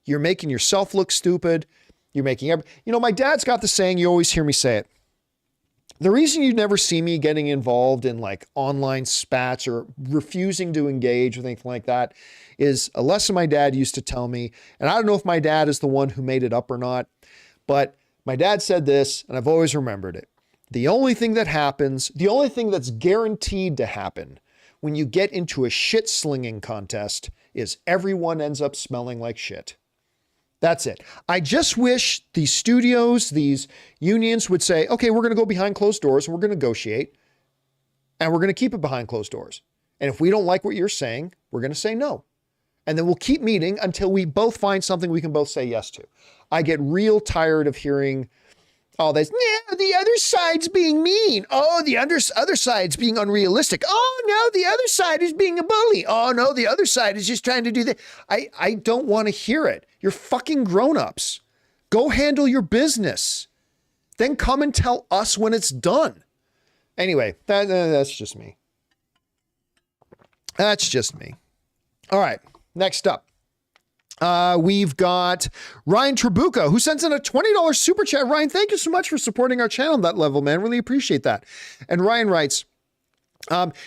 You're making yourself look stupid. You're making my dad's got the saying, you always hear me say it. The reason you never see me getting involved in like online spats or refusing to engage with anything like that is a lesson my dad used to tell me. And I don't know if my dad is the one who made it up or not, but my dad said this and I've always remembered it. The only thing that happens, the only thing that's guaranteed to happen when you get into a shit slinging contest is everyone ends up smelling like shit. That's it. I just wish these studios, these unions would say, okay, we're going to go behind closed doors and we're going to negotiate and we're going to keep it behind closed doors. And if we don't like what you're saying, we're going to say no. And then we'll keep meeting until we both find something we can both say yes to. I get real tired of hearing all this, yeah, the other side's being mean. Oh, the other side's being unrealistic. Oh, no, the other side is being a bully. Oh, no, the other side is just trying to do that. I don't want to hear it. You're fucking grown-ups. Go handle your business. Then come and tell us when it's done. Anyway, that's just me. That's just me. All right, next up. We've got Ryan Trabuco, who sends in a $20 super chat. Ryan, thank you so much for supporting our channel on that level, man. Really appreciate that. And Ryan writes,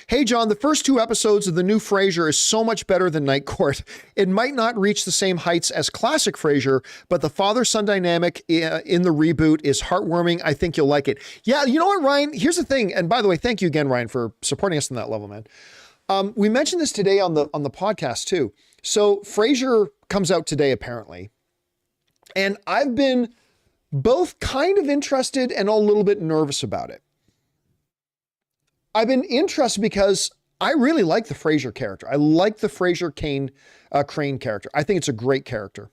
hey, John, the first 2 episodes of the new Frasier is so much better than Night Court. It might not reach the same heights as classic Frasier, but the father-son dynamic in the reboot is heartwarming. I think you'll like it. Yeah, you know what, Ryan? Here's the thing. And by the way, thank you again, Ryan, for supporting us on that level, man. We mentioned this today on the podcast too. So Frasier comes out today, apparently. And I've been both kind of interested and a little bit nervous about it. I've been interested because I really like the Frasier character. I like the Frasier Crane character. I think it's a great character.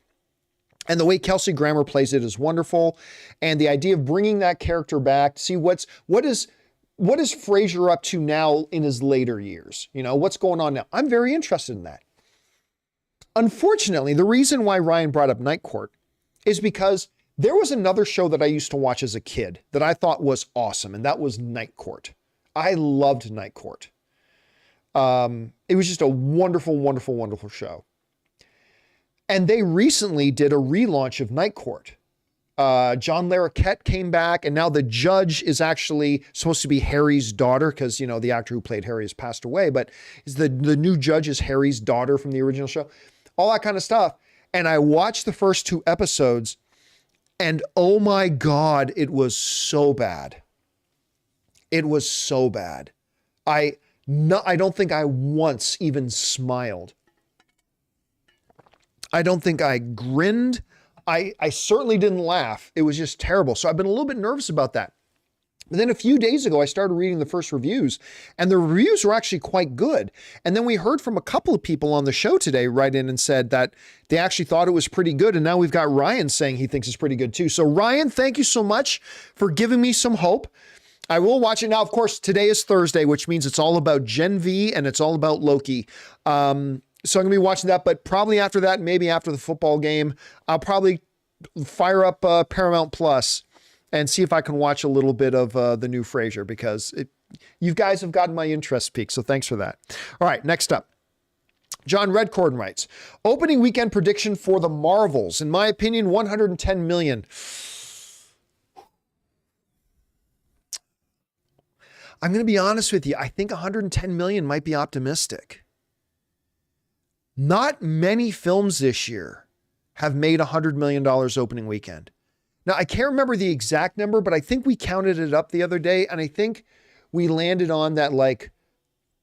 And the way Kelsey Grammer plays it is wonderful. And the idea of bringing that character back to see what is Frasier up to now in his later years? You know, what's going on now? I'm very interested in that. Unfortunately, the reason why Ryan brought up Night Court is because there was another show that I used to watch as a kid that I thought was awesome, and that was Night Court. I loved Night Court. It was just a wonderful, wonderful, wonderful show. And they recently did a relaunch of Night Court. John Larroquette came back, and now the judge is actually supposed to be Harry's daughter because, you know, the actor who played Harry has passed away, but the new judge is Harry's daughter from the original show. All that kind of stuff. And I watched the first 2 episodes and oh my God, it was so bad. It was so bad. I don't think I once even smiled. I don't think I grinned. I certainly didn't laugh. It was just terrible. So I've been a little bit nervous about that. But then a few days ago, I started reading the first reviews, and the reviews were actually quite good. And then we heard from a couple of people on the show today write in and said that they actually thought it was pretty good. And now we've got Ryan saying he thinks it's pretty good too. So Ryan, thank you so much for giving me some hope. I will watch it now. Of course, today is Thursday, which means it's all about Gen V and it's all about Loki. So I'm going to be watching that, but probably after that, maybe after the football game, I'll probably fire up Paramount Plus and see if I can watch a little bit of the new Frasier, because you guys have gotten my interest peaked. So thanks for that. All right, next up. John Redcorn writes, opening weekend prediction for the Marvels. In my opinion, 110 million. I'm going to be honest with you. I think 110 million might be optimistic. Not many films this year have made $100 million opening weekend. Now, I can't remember the exact number, but I think we counted it up the other day, and I think we landed on that like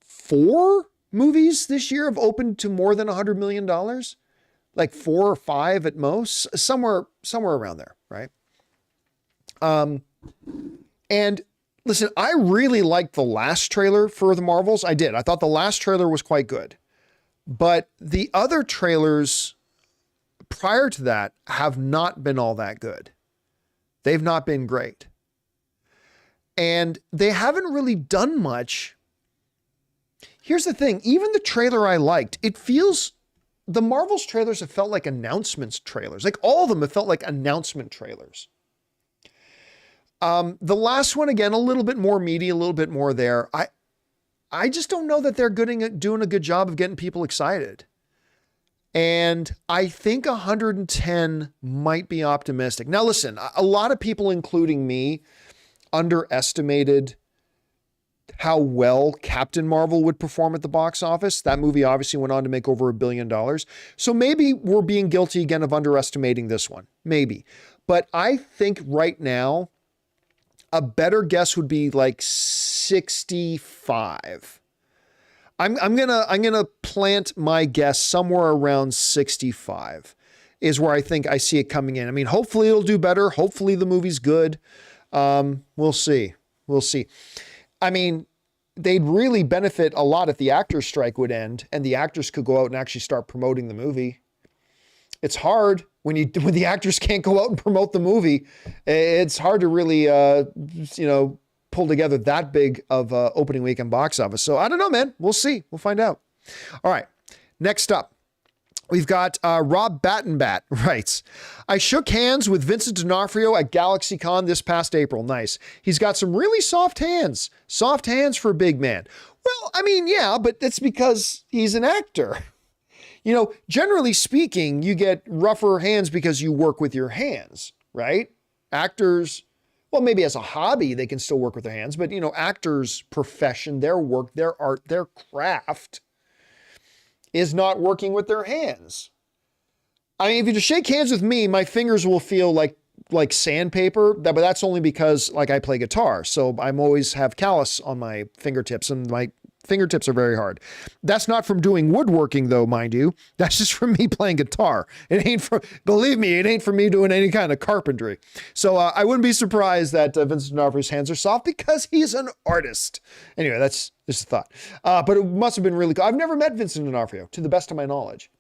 4 movies this year have opened to more than $100 million, like 4 or 5 at most, somewhere around there, right? And listen, I really liked the last trailer for the Marvels. I did. I thought the last trailer was quite good, but the other trailers prior to that have not been all that good. They've not been great. And they haven't really done much. Here's the thing. Even the trailer I liked, the Marvel's trailers have felt like announcements trailers. Like all of them have felt like announcement trailers. The last one, again, a little bit more meaty, a little bit more there. I just don't know that they're doing a good job of getting people excited. And I think 110 might be optimistic. Now, listen, a lot of people, including me, underestimated how well Captain Marvel would perform at the box office. That movie obviously went on to make over $1 billion. So maybe we're being guilty again of underestimating this one. Maybe. But I think right now, a better guess would be like 65. I'm gonna plant my guess somewhere around 65 is where I think I see it coming in. I mean, hopefully it'll do better. Hopefully the movie's good. We'll see. We'll see. I mean, they'd really benefit a lot if the actors' strike would end and the actors could go out and actually start promoting the movie. It's hard when the actors can't go out and promote the movie. It's hard to really, pull together that big of a opening weekend box office. So I don't know, man. We'll see. We'll find out. All right. Next up, we've got Rob Battenbat writes, I shook hands with Vincent D'Onofrio at GalaxyCon this past April. Nice. He's got some really soft hands. Soft hands for a big man. Well, I mean, yeah, but that's because he's an actor. You know, generally speaking, you get rougher hands because you work with your hands, right? Actors, well, maybe as a hobby, they can still work with their hands, but actors' profession, their work, their art, their craft is not working with their hands. I mean, if you just shake hands with me, my fingers will feel like sandpaper, but that's only because I play guitar. So I'm always have callus on my fingertips and my fingertips are very hard. That's not from doing woodworking though, mind you. That's just from me playing guitar. Believe me, it ain't for me doing any kind of carpentry. So I wouldn't be surprised that Vincent D'Onofrio's hands are soft because he's an artist. Anyway, that's just a thought. But it must have been really cool. I've never met Vincent D'Onofrio to the best of my knowledge.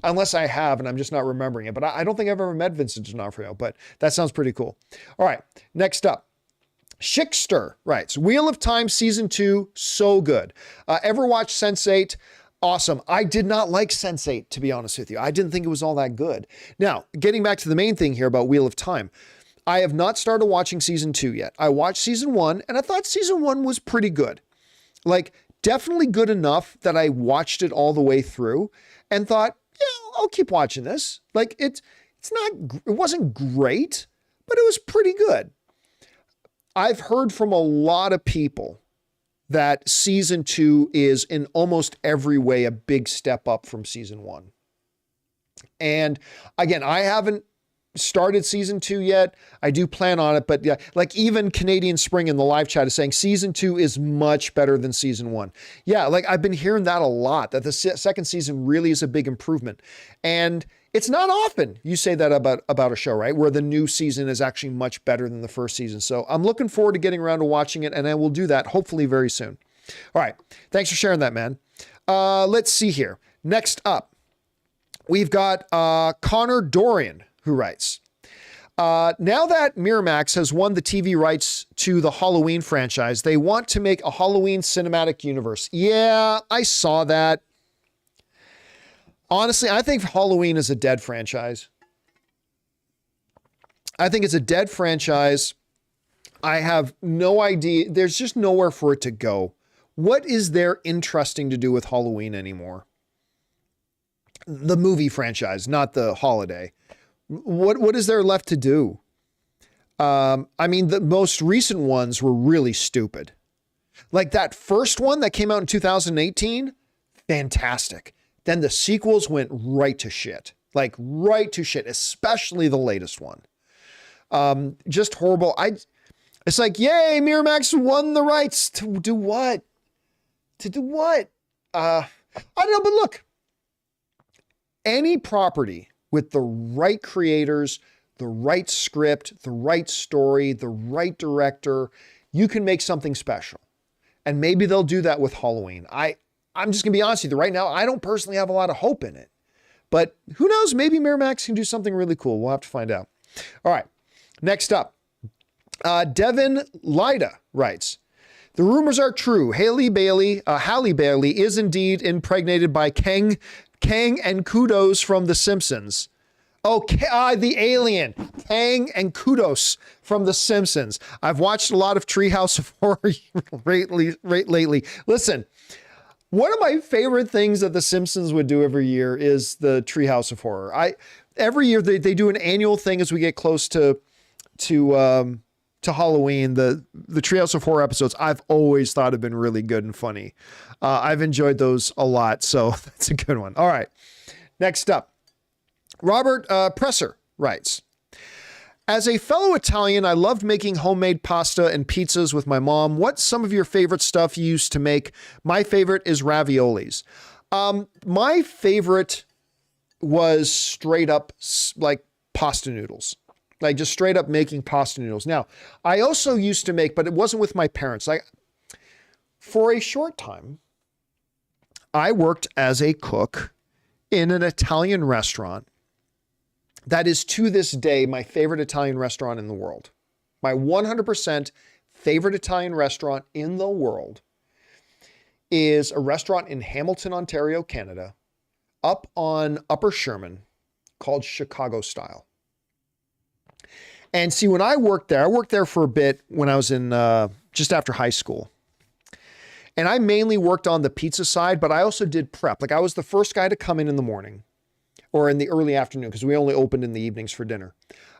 Unless I have, and I'm just not remembering it. But I don't think I've ever met Vincent D'Onofrio, but that sounds pretty cool. All right, next up. Schickster writes, Wheel of Time Season 2, so good. Ever watch Sense8? Awesome. I did not like Sense8, to be honest with you. I didn't think it was all that good. Now, getting back to the main thing here about Wheel of Time. I have not started watching Season 2 yet. I watched Season 1, and I thought Season 1 was pretty good. Definitely good enough that I watched it all the way through and thought, yeah, I'll keep watching this. It wasn't great, but it was pretty good. I've heard from a lot of people that season 2 is in almost every way a big step up from season 1. And again, I haven't started season 2 yet. I do plan on it, but yeah, even Canadian Spring in the live chat is saying season 2 is much better than season 1. Yeah, I've been hearing that a lot, that the second season really is a big improvement. And it's not often you say that about a show, right? Where the new season is actually much better than the first season. So I'm looking forward to getting around to watching it, and I will do that hopefully very soon. All right. Thanks for sharing that, man. Let's see here. Next up, we've got Connor Dorian, who writes, now that Miramax has won the TV rights to the Halloween franchise, they want to make a Halloween cinematic universe. Yeah, I saw that. Honestly, I think Halloween is a dead franchise. I think it's a dead franchise. I have no idea. There's just nowhere for it to go. What is there interesting to do with Halloween anymore? The movie franchise, not the holiday. What is there left to do? I mean, the most recent ones were really stupid. Like that first one that came out in 2018, fantastic. Then the sequels went right to shit. Like right to shit, especially the latest one. Just horrible. It's like, yay, Miramax won the rights to do what? To do what? I don't know, but look, any property with the right creators, the right script, the right story, the right director, you can make something special. And maybe they'll do that with Halloween. I'm just gonna be honest with you, right now, I don't personally have a lot of hope in it. But who knows, maybe Miramax can do something really cool. We'll have to find out. All right, next up. Devin Lida writes, the rumors are true. Halle Bailey is indeed impregnated by Kang and Kudos from The Simpsons. Okay, the alien, Kang and Kudos from The Simpsons. I've watched a lot of Treehouse of Horror lately. Listen, one of my favorite things that The Simpsons would do every year is the Treehouse of Horror. Every year they do an annual thing as we get close to Halloween. The Treehouse of Horror episodes I've always thought have been really good and funny. I've enjoyed those a lot, so that's a good one. All right, next up. Robert Presser writes, as a fellow Italian, I loved making homemade pasta and pizzas with my mom. What's some of your favorite stuff you used to make? My favorite is raviolis. My favorite was straight up like pasta noodles, like just straight up making pasta noodles. Now, I also used to make, but it wasn't with my parents. For a short time, I worked as a cook in an Italian restaurant. That is to this day my favorite Italian restaurant in the world. My 100% favorite Italian restaurant in the world is a restaurant in Hamilton, Ontario, Canada, up on Upper Sherman, called Chicago Style. And see, when I worked there for a bit when I was in just after high school. And I mainly worked on the pizza side, but I also did prep. Like I was the first guy to come in the morning or in the early afternoon, because we only opened in the evenings for dinner.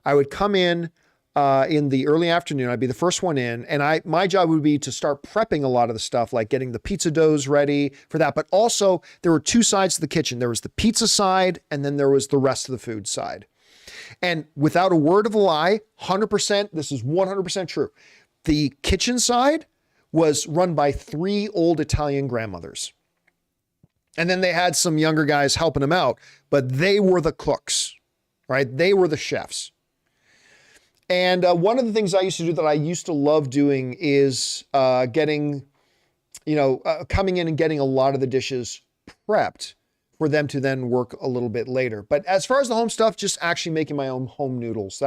I would come in the early afternoon. I'd be the first one in, and my job would be to start prepping a lot of the stuff, like getting the pizza doughs ready for that. But also there were two sides to the kitchen. There was the pizza side, and then there was the rest of the food side. And without a word of a lie, 100%, this is 100% true. The kitchen side was run by 3 old Italian grandmothers. And then they had some younger guys helping them out, but they were the cooks, right? They were the chefs. And one of the things I used to do that I used to love doing is coming in and getting a lot of the dishes prepped for them to then work a little bit later. But as far as the home stuff, just actually making my own home noodles.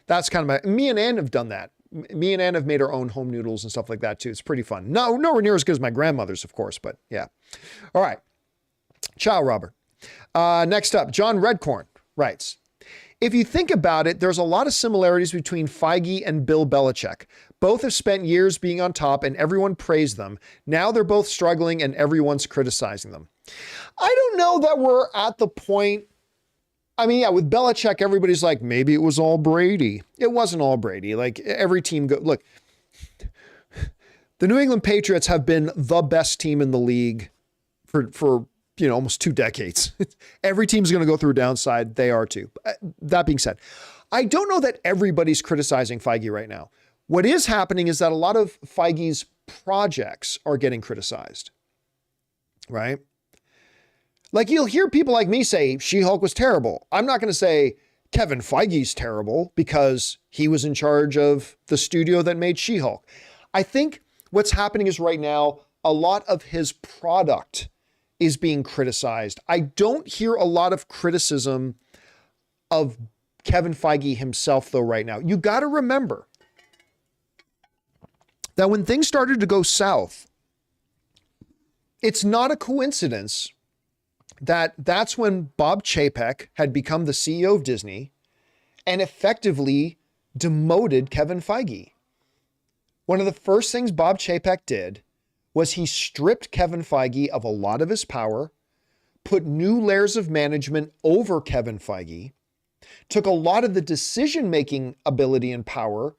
That's kind of me and Ann have done that. Me and Ann have made our own home noodles and stuff like that too. It's pretty fun. No, nowhere near as good as my grandmother's, of course, but yeah. All right. Ciao, Robert. Next up, John Redcorn writes, if you think about it, there's a lot of similarities between Feige and Bill Belichick. Both have spent years being on top and everyone praised them. Now they're both struggling and everyone's criticizing them. I don't know that we're at the point. I mean, yeah, with Belichick, everybody's like, maybe it was all Brady. It wasn't all Brady. Like every team look, the New England Patriots have been the best team in the league for almost 2 decades. Every team's going to go through a downside. They are too. That being said, I don't know that everybody's criticizing Feige right now. What is happening is that a lot of Feige's projects are getting criticized, right? Like you'll hear people like me say She-Hulk was terrible. I'm not going to say Kevin Feige's terrible because he was in charge of the studio that made She-Hulk. I think what's happening is right now, a lot of his product is being criticized. I don't hear a lot of criticism of Kevin Feige himself though right now. You got to remember that when things started to go south, it's not a coincidence that that's when Bob Chapek had become the CEO of Disney and effectively demoted Kevin Feige. One of the first things Bob Chapek did was he stripped Kevin Feige of a lot of his power, put new layers of management over Kevin Feige, took a lot of the decision-making ability and power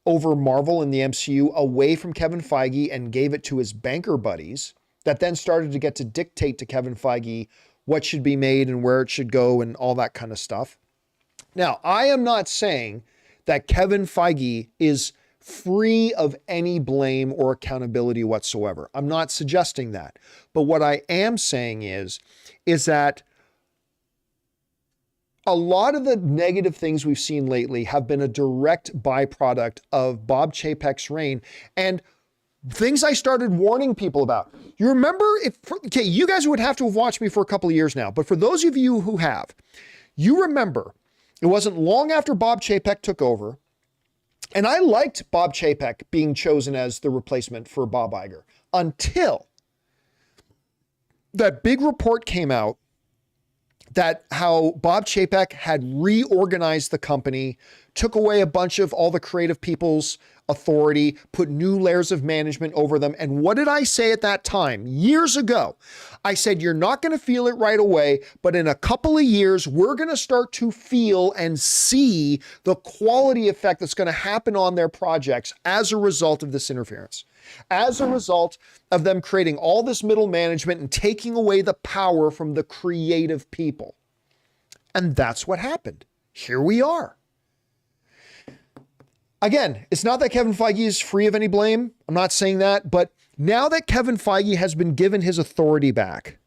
over Marvel and the MCU away from Kevin Feige and gave it to his banker buddies that then started to get to dictate to Kevin Feige what should be made and where it should go and all that kind of stuff. Now, I am not saying that Kevin Feige is free of any blame or accountability whatsoever. I'm not suggesting that. But what I am saying is that a lot of the negative things we've seen lately have been a direct byproduct of Bob Chapek's reign and things I started warning people about. You remember, okay, you guys would have to have watched me for a couple of years now, but for those of you who have, you remember it wasn't long after Bob Chapek took over, and I liked Bob Chapek being chosen as the replacement for Bob Iger until that big report came out that how Bob Chapek had reorganized the company, took away a bunch of all the creative people's authority, put new layers of management over them. And what did I say at that time? Years ago, I said, you're not going to feel it right away, but in a couple of years, we're going to start to feel and see the quality effect that's going to happen on their projects as a result of this interference. As a result of them creating all this middle management and taking away the power from the creative people. And that's what happened. Here we are. Again, it's not that Kevin Feige is free of any blame. I'm not saying that. But now that Kevin Feige has been given his authority back,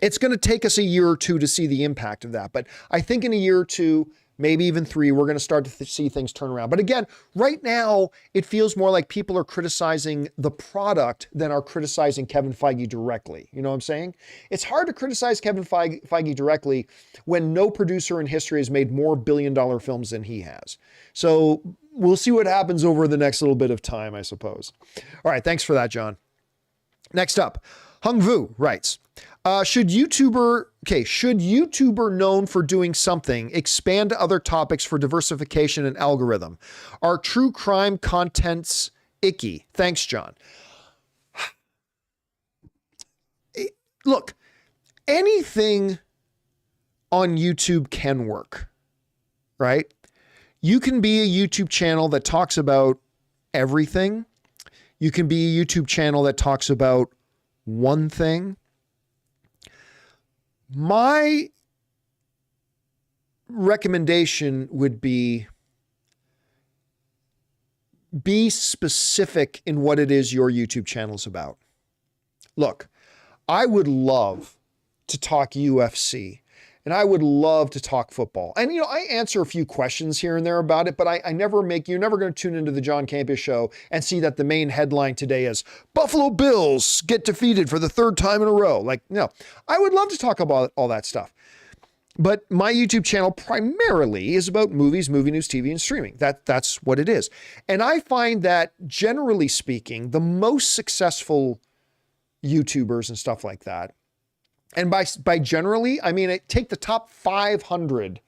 it's going to take us a year or two to see the impact of that. But I think in a year or two, maybe even 3, we're going to start to see things turn around. But again, right now, it feels more like people are criticizing the product than are criticizing Kevin Feige directly. You know what I'm saying? It's hard to criticize Kevin Feige directly when no producer in history has made more billion-dollar films than he has. So we'll see what happens over the next little bit of time, I suppose. All right, thanks for that, John. Next up, Hung Vu writes, should YouTuber known for doing something expand to other topics for diversification and algorithm? Are true crime contents icky? Thanks, John. Look, anything on YouTube can work, right? You can be a YouTube channel that talks about everything. You can be a YouTube channel that talks about one thing. My recommendation would be specific in what it is your YouTube channel is about. Look, I would love to talk UFC and I would love to talk football. And, you know, I answer a few questions here and there about it, but you're never going to tune into the John Campea Show and see that the main headline today is Buffalo Bills get defeated for the 3rd time in a row. Like, no, I would love to talk about all that stuff. But my YouTube channel primarily is about movies, movie news, TV, and streaming. That's what it is. And I find that, generally speaking, the most successful YouTubers and stuff like that, and by generally, I mean, take the top 500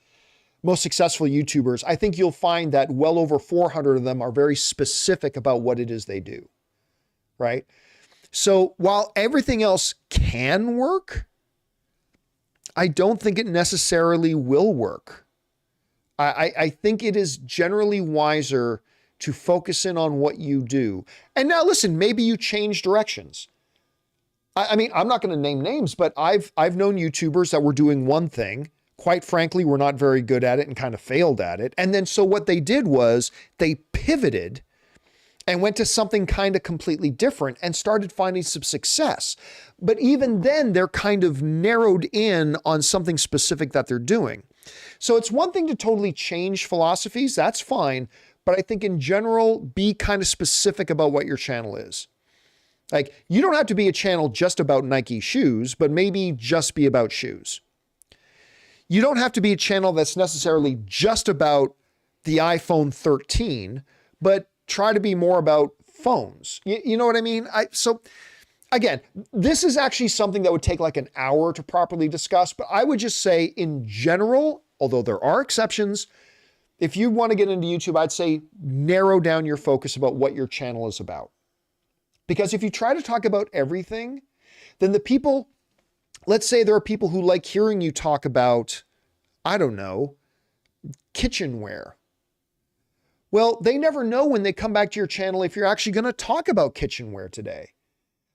most successful YouTubers. I think you'll find that well over 400 of them are very specific about what it is they do, right? So while everything else can work, I don't think it necessarily will work. I think it is generally wiser to focus in on what you do. And now listen, maybe you change directions. I mean, I'm not going to name names, but I've known YouTubers that were doing one thing. Quite frankly, were not very good at it and kind of failed at it. And then so what they did was they pivoted and went to something kind of completely different and started finding some success. But even then, they're kind of narrowed in on something specific that they're doing. So it's one thing to totally change philosophies. That's fine. But I think in general, be kind of specific about what your channel is. Like, you don't have to be a channel just about Nike shoes, but maybe just be about shoes. You don't have to be a channel that's necessarily just about the iPhone 13, but try to be more about phones. You know what I mean? So again, this is actually something that would take like an hour to properly discuss, but I would just say in general, although there are exceptions, if you want to get into YouTube, I'd say narrow down your focus about what your channel is about. Because if you try to talk about everything, then the people, let's say there are people who like hearing you talk about, I don't know, kitchenware. Well, they never know when they come back to your channel if you're actually going to talk about kitchenware today.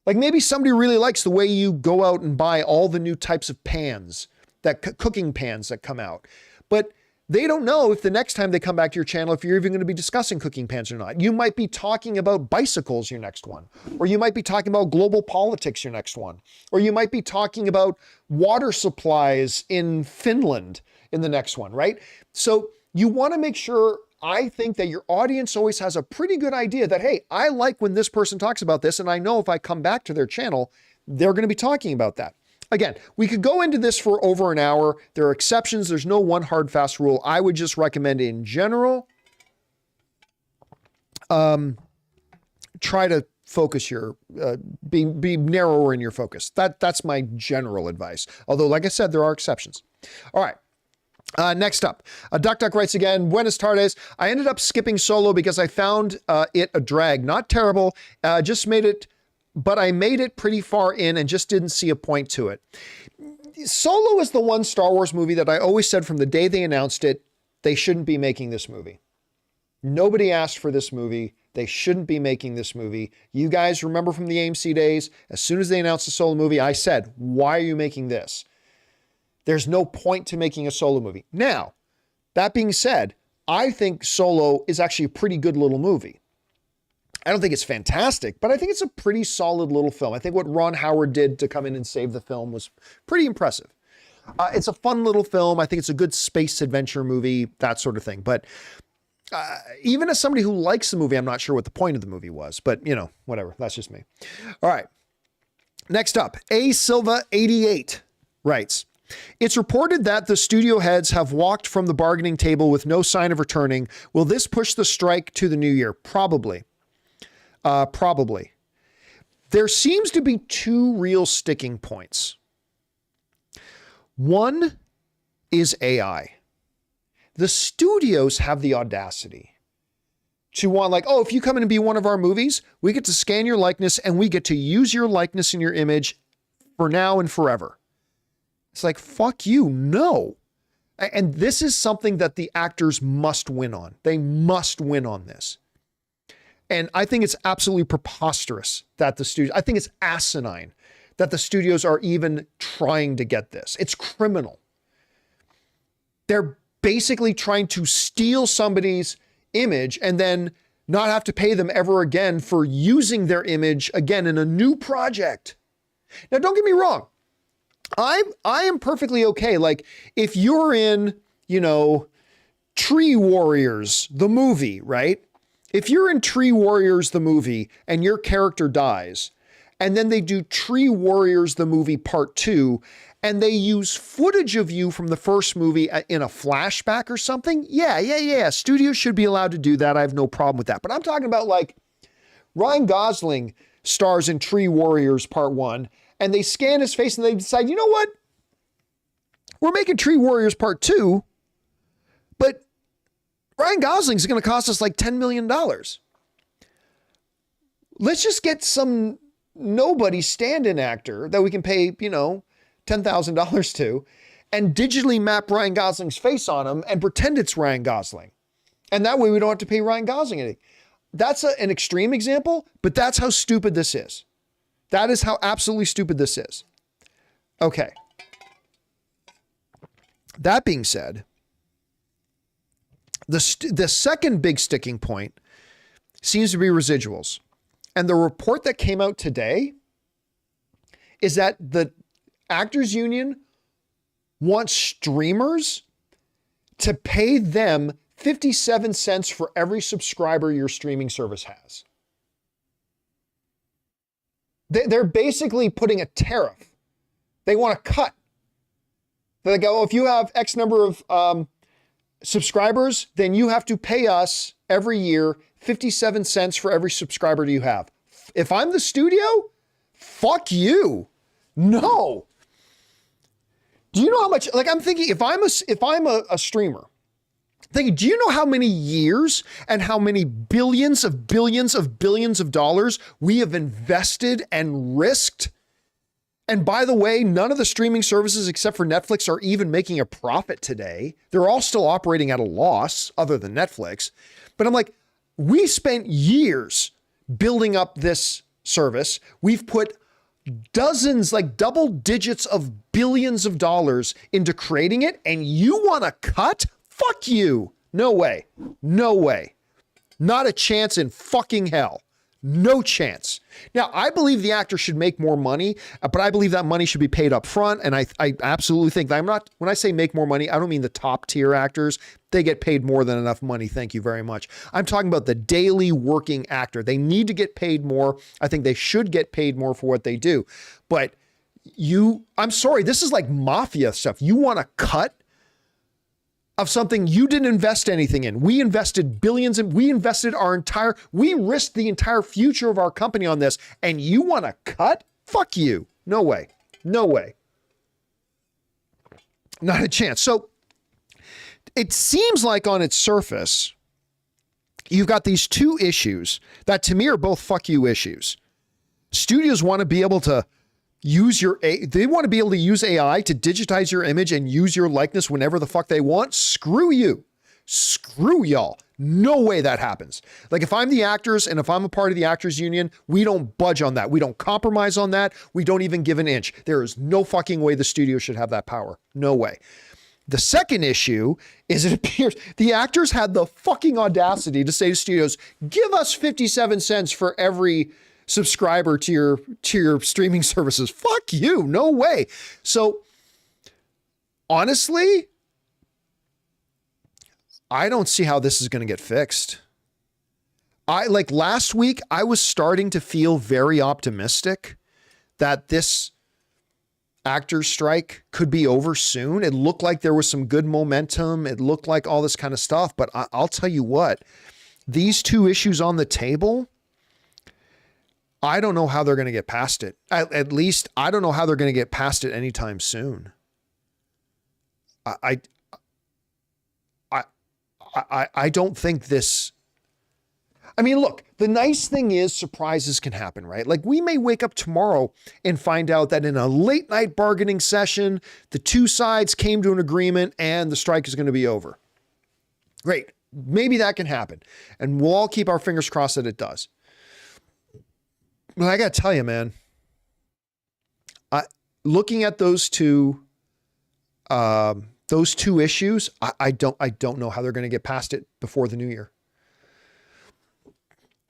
Like maybe somebody really likes the way you go out and buy all the new types of pans, that cooking pans that come out. But they don't know if the next time they come back to your channel, if you're even going to be discussing cooking pans or not. You might be talking about bicycles your next one, or you might be talking about global politics your next one, or you might be talking about water supplies in Finland in the next one, right? So you want to make sure, I think, that your audience always has a pretty good idea that, hey, I like when this person talks about this, and I know if I come back to their channel, they're going to be talking about that. Again, we could go into this for over an hour. There are exceptions. There's no one hard, fast rule. I would just recommend in general, try to focus your, be narrower in your focus. That's my general advice. Although, like I said, there are exceptions. All right. Next up, Duck Duck writes again, Buenas tardes. I ended up skipping solo because I found it a drag. Not terrible, just made it, but I made it pretty far in and just didn't see a point to it. Solo is the one Star Wars movie that I always said from the day they announced it, they shouldn't be making this movie. Nobody asked for this movie. They shouldn't be making this movie. You guys remember from the AMC days, as soon as they announced the Solo movie, I said, why are you making this? There's no point to making a Solo movie. Now, that being said, I think Solo is actually a pretty good little movie. I don't think it's fantastic, but I think it's a pretty solid little film. I think what Ron Howard did to come in and save the film was pretty impressive. It's a fun little film. I think it's a good space adventure movie, that sort of thing. But even as somebody who likes the movie, I'm not sure what the point of the movie was, but you know, whatever. That's just me. All right. Next up, A Silva 88 writes, it's reported that the studio heads have walked from the bargaining table with no sign of returning. Will this push the strike to the new year? Probably. Probably. There seems to be two real sticking points. One is AI. The studios have the audacity to want, like, oh, if you come in and be one of our movies, we get to scan your likeness and we get to use your likeness and your image for now and forever. It's like, fuck you, no. And this is something that the actors must win on. They must win on this. And I think it's absolutely preposterous that the studios, I think it's asinine that the studios are even trying to get this. It's criminal. They're basically trying to steal somebody's image and then not have to pay them ever again for using their image again in a new project. Now, don't get me wrong. I am perfectly okay. Like if you're in, you know, Tree Warriors, the movie, right? If you're in Tree Warriors, the movie, and your character dies, and then they do Tree Warriors, the movie part 2, and they use footage of you from the first movie in a flashback or something, yeah. Studios should be allowed to do that. I have no problem with that. But I'm talking about like Ryan Gosling stars in Tree Warriors part 1, and they scan his face and they decide, you know what? We're making Tree Warriors part 2, but Ryan Gosling is going to cost us like $10 million. Let's just get some nobody stand-in actor that we can pay, you know, $10,000 to and digitally map Ryan Gosling's face on him and pretend it's Ryan Gosling. And that way we don't have to pay Ryan Gosling anything. That's an extreme example, but that's how stupid this is. That is how absolutely stupid this is. Okay. That being said, the second big sticking point seems to be residuals. And the report that came out today is that the Actors Union wants streamers to pay them 57 cents for every subscriber your streaming service has. They're basically putting a tariff. They want a cut. They go, oh, if you have X number of subscribers, then you have to pay us every year 57 cents for every subscriber you have. If I'm the studio, fuck you. No. Do you know how much, like I'm thinking if I'm a streamer Thinking, do you know how many years and how many billions of dollars we have invested and risked? And by the way, none of the streaming services except for Netflix are even making a profit today. They're all still operating at a loss other than Netflix. But I'm like, we spent years building up this service. We've put dozens, like double digits of billions of dollars into creating it. And you want to cut? Fuck you. No way. No way. Not a chance in fucking hell. No chance. Now, I believe the actor should make more money, but I believe that money should be paid up front. And I absolutely think that when I say make more money, I don't mean the top tier actors. They get paid more than enough money. Thank you very much. I'm talking about the daily working actor. They need to get paid more. I think they should get paid more for what they do. But I'm sorry, this is like mafia stuff. You want to cut of something you didn't invest anything in. We invested billions and we risked the entire future of our company on this. And you want to cut? Fuck you. No way. No way. Not a chance. So it seems like on its surface, you've got these two issues that to me are both fuck you issues. Studios want to be able to they want to be able to use AI to digitize your image and use your likeness whenever the fuck they want. Screw you. Screw y'all. No way that happens. Like if I'm the actors and if I'm a part of the actors union, we don't budge on that. We don't compromise on that. We don't even give an inch. There is no fucking way the studio should have that power. No way. The second issue is it appears the actors had the fucking audacity to say to studios, give us 57 cents for every subscriber to your streaming services. Fuck you. No way. So honestly, I don't see how this is going to get fixed. Last week, I was starting to feel very optimistic that this actors strike could be over soon. It looked like there was some good momentum. It looked like all this kind of stuff, but I'll tell you what, these two issues on the table, I don't know how they're going to get past it. At least I don't know how they're going to get past it anytime soon. I don't think this. I mean, look, the nice thing is surprises can happen, right? Like we may wake up tomorrow and find out that in a late night bargaining session, the two sides came to an agreement and the strike is going to be over. Great. Maybe that can happen. And we'll all keep our fingers crossed that it does. But I got to tell you, man, looking at those two issues, I don't know how they're going to get past it before the new year.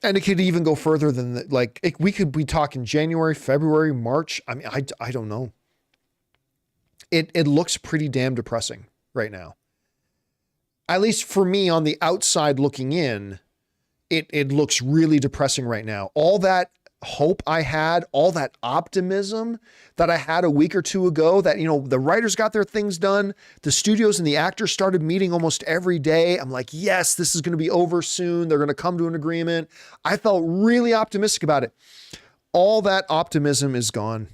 And it could even go further than that. We could be talking January, February, March. I mean, I don't know. It looks pretty damn depressing right now. At least for me on the outside looking in, it looks really depressing right now. All that hope I had, all that optimism that I had a week or two ago that, the writers got their things done. The studios and the actors started meeting almost every day. I'm like, yes, this is going to be over soon. They're going to come to an agreement. I felt really optimistic about it. All that optimism is gone.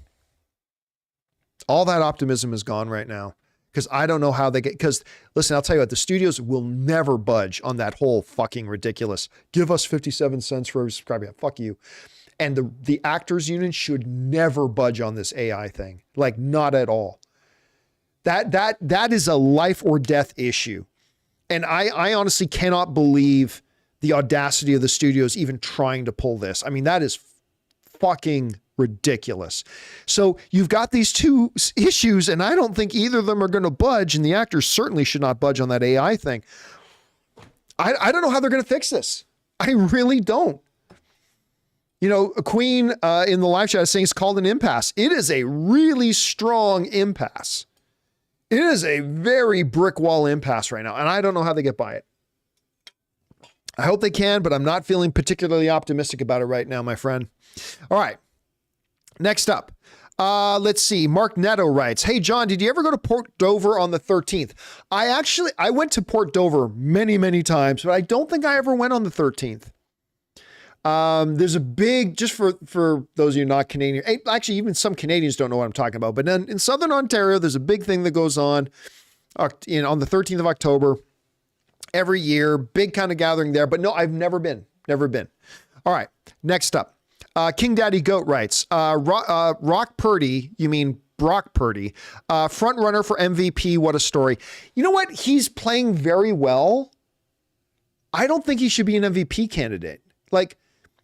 All that optimism is gone right now. Because I don't know how because listen, I'll tell you what, the studios will never budge on that whole fucking ridiculous, give us 57 cents for every subscriber. Yeah, fuck you. And the actors union should never budge on this AI thing. Like not at all. That is a life or death issue. And I honestly cannot believe the audacity of the studios even trying to pull this. I mean, that is fucking ridiculous. So you've got these two issues and I don't think either of them are going to budge, and the actors certainly should not budge on that AI thing. I don't know how they're going to fix this. I really don't. A Queen in the live chat is saying it's called an impasse. It is a really strong impasse. It is a very brick wall impasse right now, and I don't know how they get by it. I hope they can, but I'm not feeling particularly optimistic about it right now, my friend. All right. Next up, let's see. Mark Netto writes, hey, John, did you ever go to Port Dover on the 13th? I went to Port Dover many, many times, but I don't think I ever went on the 13th. There's a big, just for those of you not Canadian, actually even some Canadians don't know what I'm talking about, but then in Southern Ontario, there's a big thing that goes on the 13th of October. every year, big kind of gathering there. But no, I've never been. All right, next up. King Daddy Goat writes, Rock Purdy, you mean Brock Purdy, front runner for MVP. What a story. You know what? He's playing very well. I don't think he should be an MVP candidate. Like,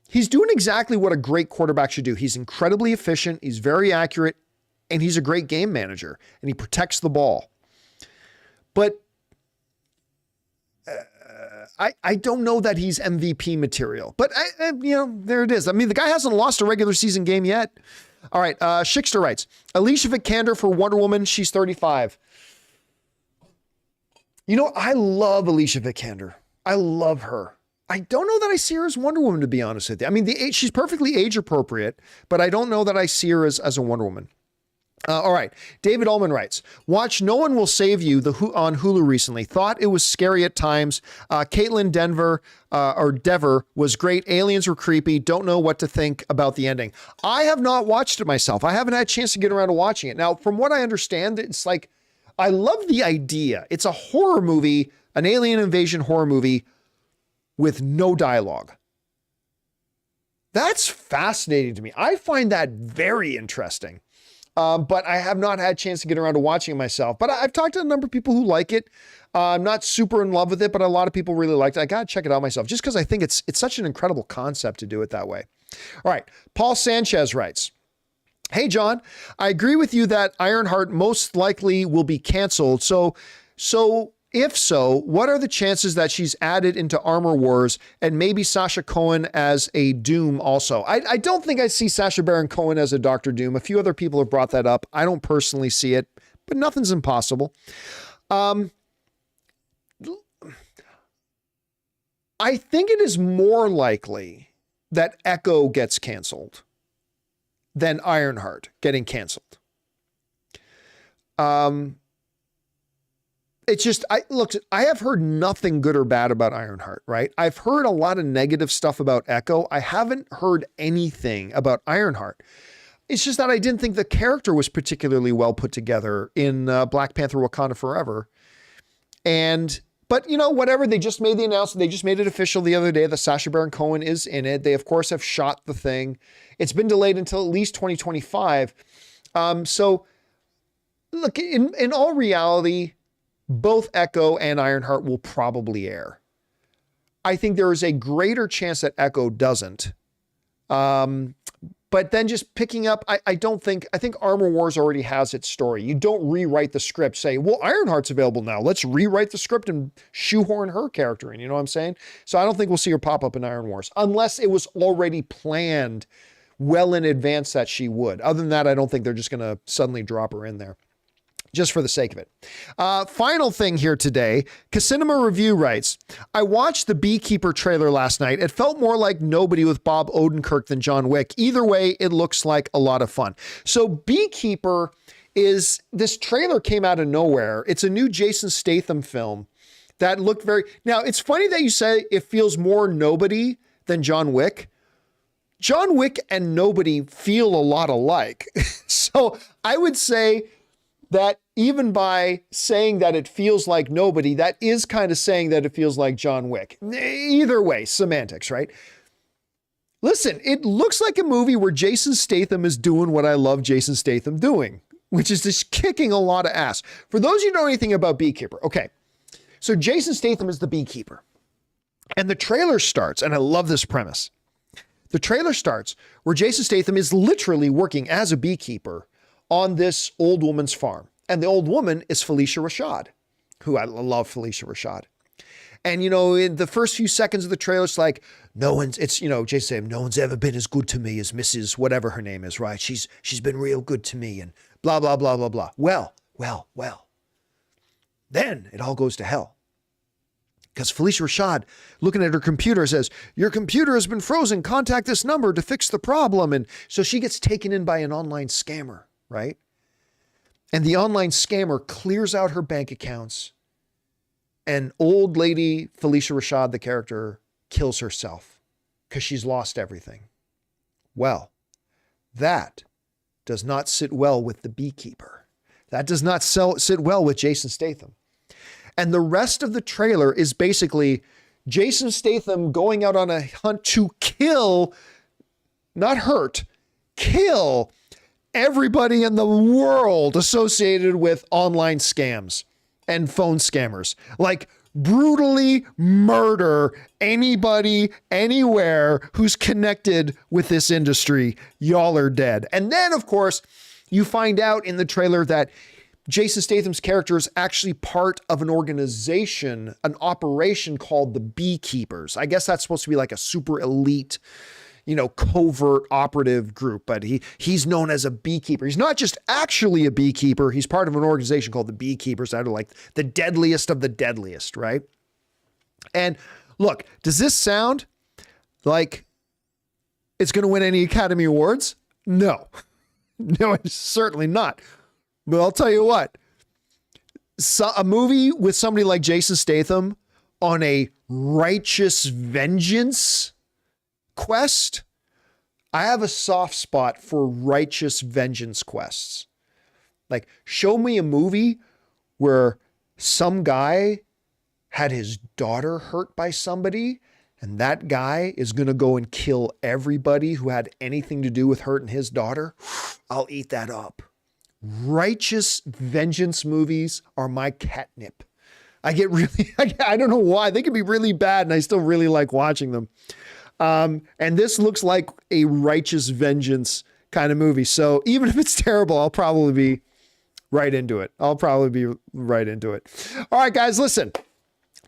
he's doing exactly what a great quarterback should do. He's incredibly efficient. He's very accurate, and he's a great game manager, and he protects the ball. But I don't know that he's MVP material, but there it is. I mean, the guy hasn't lost a regular season game yet. All right. Schickster writes, Alicia Vikander for Wonder Woman. She's 35. You know, I love Alicia Vikander. I love her. I don't know that I see her as Wonder Woman, to be honest with you. I mean, she's perfectly age appropriate, but I don't know that I see her as a Wonder Woman. All right. David Ullman writes, watch No One Will Save You on Hulu recently. Thought it was scary at times. Caitlin Dever was great. Aliens were creepy. Don't know what to think about the ending. I have not watched it myself. I haven't had a chance to get around to watching it. Now, from what I understand, it's like, I love the idea. It's a horror movie, an alien invasion horror movie with no dialogue. That's fascinating to me. I find that very interesting. But I have not had a chance to get around to watching it myself. But I've talked to a number of people who like it. I'm not super in love with it, but a lot of people really liked it. I got to check it out myself just because I think it's such an incredible concept to do it that way. All right. Paul Sanchez writes, hey, John, I agree with you that Ironheart most likely will be canceled. So if so, what are the chances that she's added into Armor Wars and maybe Sacha Cohen as a Doom also? I don't think I see Sacha Baron Cohen as a Dr. Doom. A few other people have brought that up. I don't personally see it, but nothing's impossible. I think it is more likely that Echo gets canceled than Ironheart getting canceled. It's just, I have heard nothing good or bad about Ironheart, right? I've heard a lot of negative stuff about Echo. I haven't heard anything about Ironheart. It's just that I didn't think the character was particularly well put together in Black Panther Wakanda Forever. But whatever, they just made the announcement. They just made it official the other day that Sacha Baron Cohen is in it. They, of course, have shot the thing. It's been delayed until at least 2025. So look, in all reality, both Echo and Ironheart will probably air. I think there is a greater chance that Echo doesn't. But then just picking up, I think Armor Wars already has its story. You don't rewrite the script, say, well, Ironheart's available now. Let's rewrite the script and shoehorn her character in. You know what I'm saying? So I don't think we'll see her pop up in Iron Wars unless it was already planned well in advance that she would. Other than that, I don't think they're just going to suddenly drop her in there, just for the sake of it. Final thing here today, Casinema Review writes, I watched the Beekeeper trailer last night. It felt more like Nobody with Bob Odenkirk than John Wick. Either way, it looks like a lot of fun. So Beekeeper this trailer came out of nowhere. It's a new Jason Statham film that looked now it's funny that you say it feels more Nobody than John Wick. John Wick and Nobody feel a lot alike. So I would say that even by saying that it feels like Nobody, that is kind of saying that it feels like John Wick. Either way, semantics, right? Listen, it looks like a movie where Jason Statham is doing what I love Jason Statham doing, which is just kicking a lot of ass. For those of you who know anything about Beekeeper, okay, so Jason Statham is the beekeeper. And the trailer starts, and I love this premise. The trailer starts where Jason Statham is literally working as a beekeeper on this old woman's farm. And the old woman is Felicia Rashad, who I love Felicia Rashad. And, in the first few seconds of the trailer, it's like, Jason saying, no one's ever been as good to me as Mrs. whatever her name is, right? She's been real good to me and blah, blah, blah, blah, blah. Well. Then it all goes to hell. Because Felicia Rashad, looking at her computer, says, your computer has been frozen. Contact this number to fix the problem. And so she gets taken in by an online scammer, right? And the online scammer clears out her bank accounts. And old lady Felicia Rashad, the character, kills herself because she's lost everything. Well, that does not sit well with the beekeeper. That does not sit well with Jason Statham. And the rest of the trailer is basically Jason Statham going out on a hunt to kill, not hurt, kill everybody in the world associated with online scams and phone scammers. Like brutally murder anybody, anywhere who's connected with this industry. Y'all are dead. And then, of course, you find out in the trailer that Jason Statham's character is actually part of an organization, an operation called the Beekeepers. I guess that's supposed to be like a super elite, covert operative group, but he's known as a beekeeper. He's not just actually a beekeeper. He's part of an organization called the Beekeepers that are like the deadliest of the deadliest, right? And look, does this sound like it's going to win any Academy Awards? No. No, it's certainly not. But I'll tell you what, a movie with somebody like Jason Statham on a righteous vengeance quest. I have a soft spot for righteous vengeance quests. Like, show me a movie where some guy had his daughter hurt by somebody, and that guy is going to go and kill everybody who had anything to do with hurting his daughter. I'll eat that up. Righteous vengeance movies are my catnip. I don't know why. They can be really bad and I still really like watching them. And this looks like a righteous vengeance kind of movie. So even if it's terrible, I'll probably be right into it. All right, guys, listen,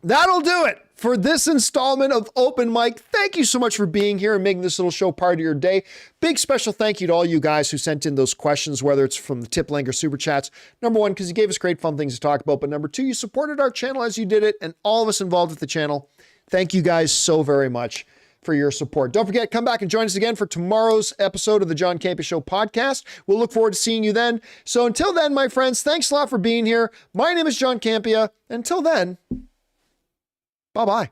that'll do it for this installment of Open Mic. Thank you so much for being here and making this little show part of your day. Big special thank you to all you guys who sent in those questions, whether it's from the tip link or super chats. Number one, because you gave us great fun things to talk about. But number two, you supported our channel as you did it, and all of us involved with the channel. Thank you guys so very much for your support. Don't forget, come back and join us again for tomorrow's episode of the John Campea Show podcast. We'll look forward to seeing you then. So until then, my friends, thanks a lot for being here. My name is John Campea. Until then, bye-bye.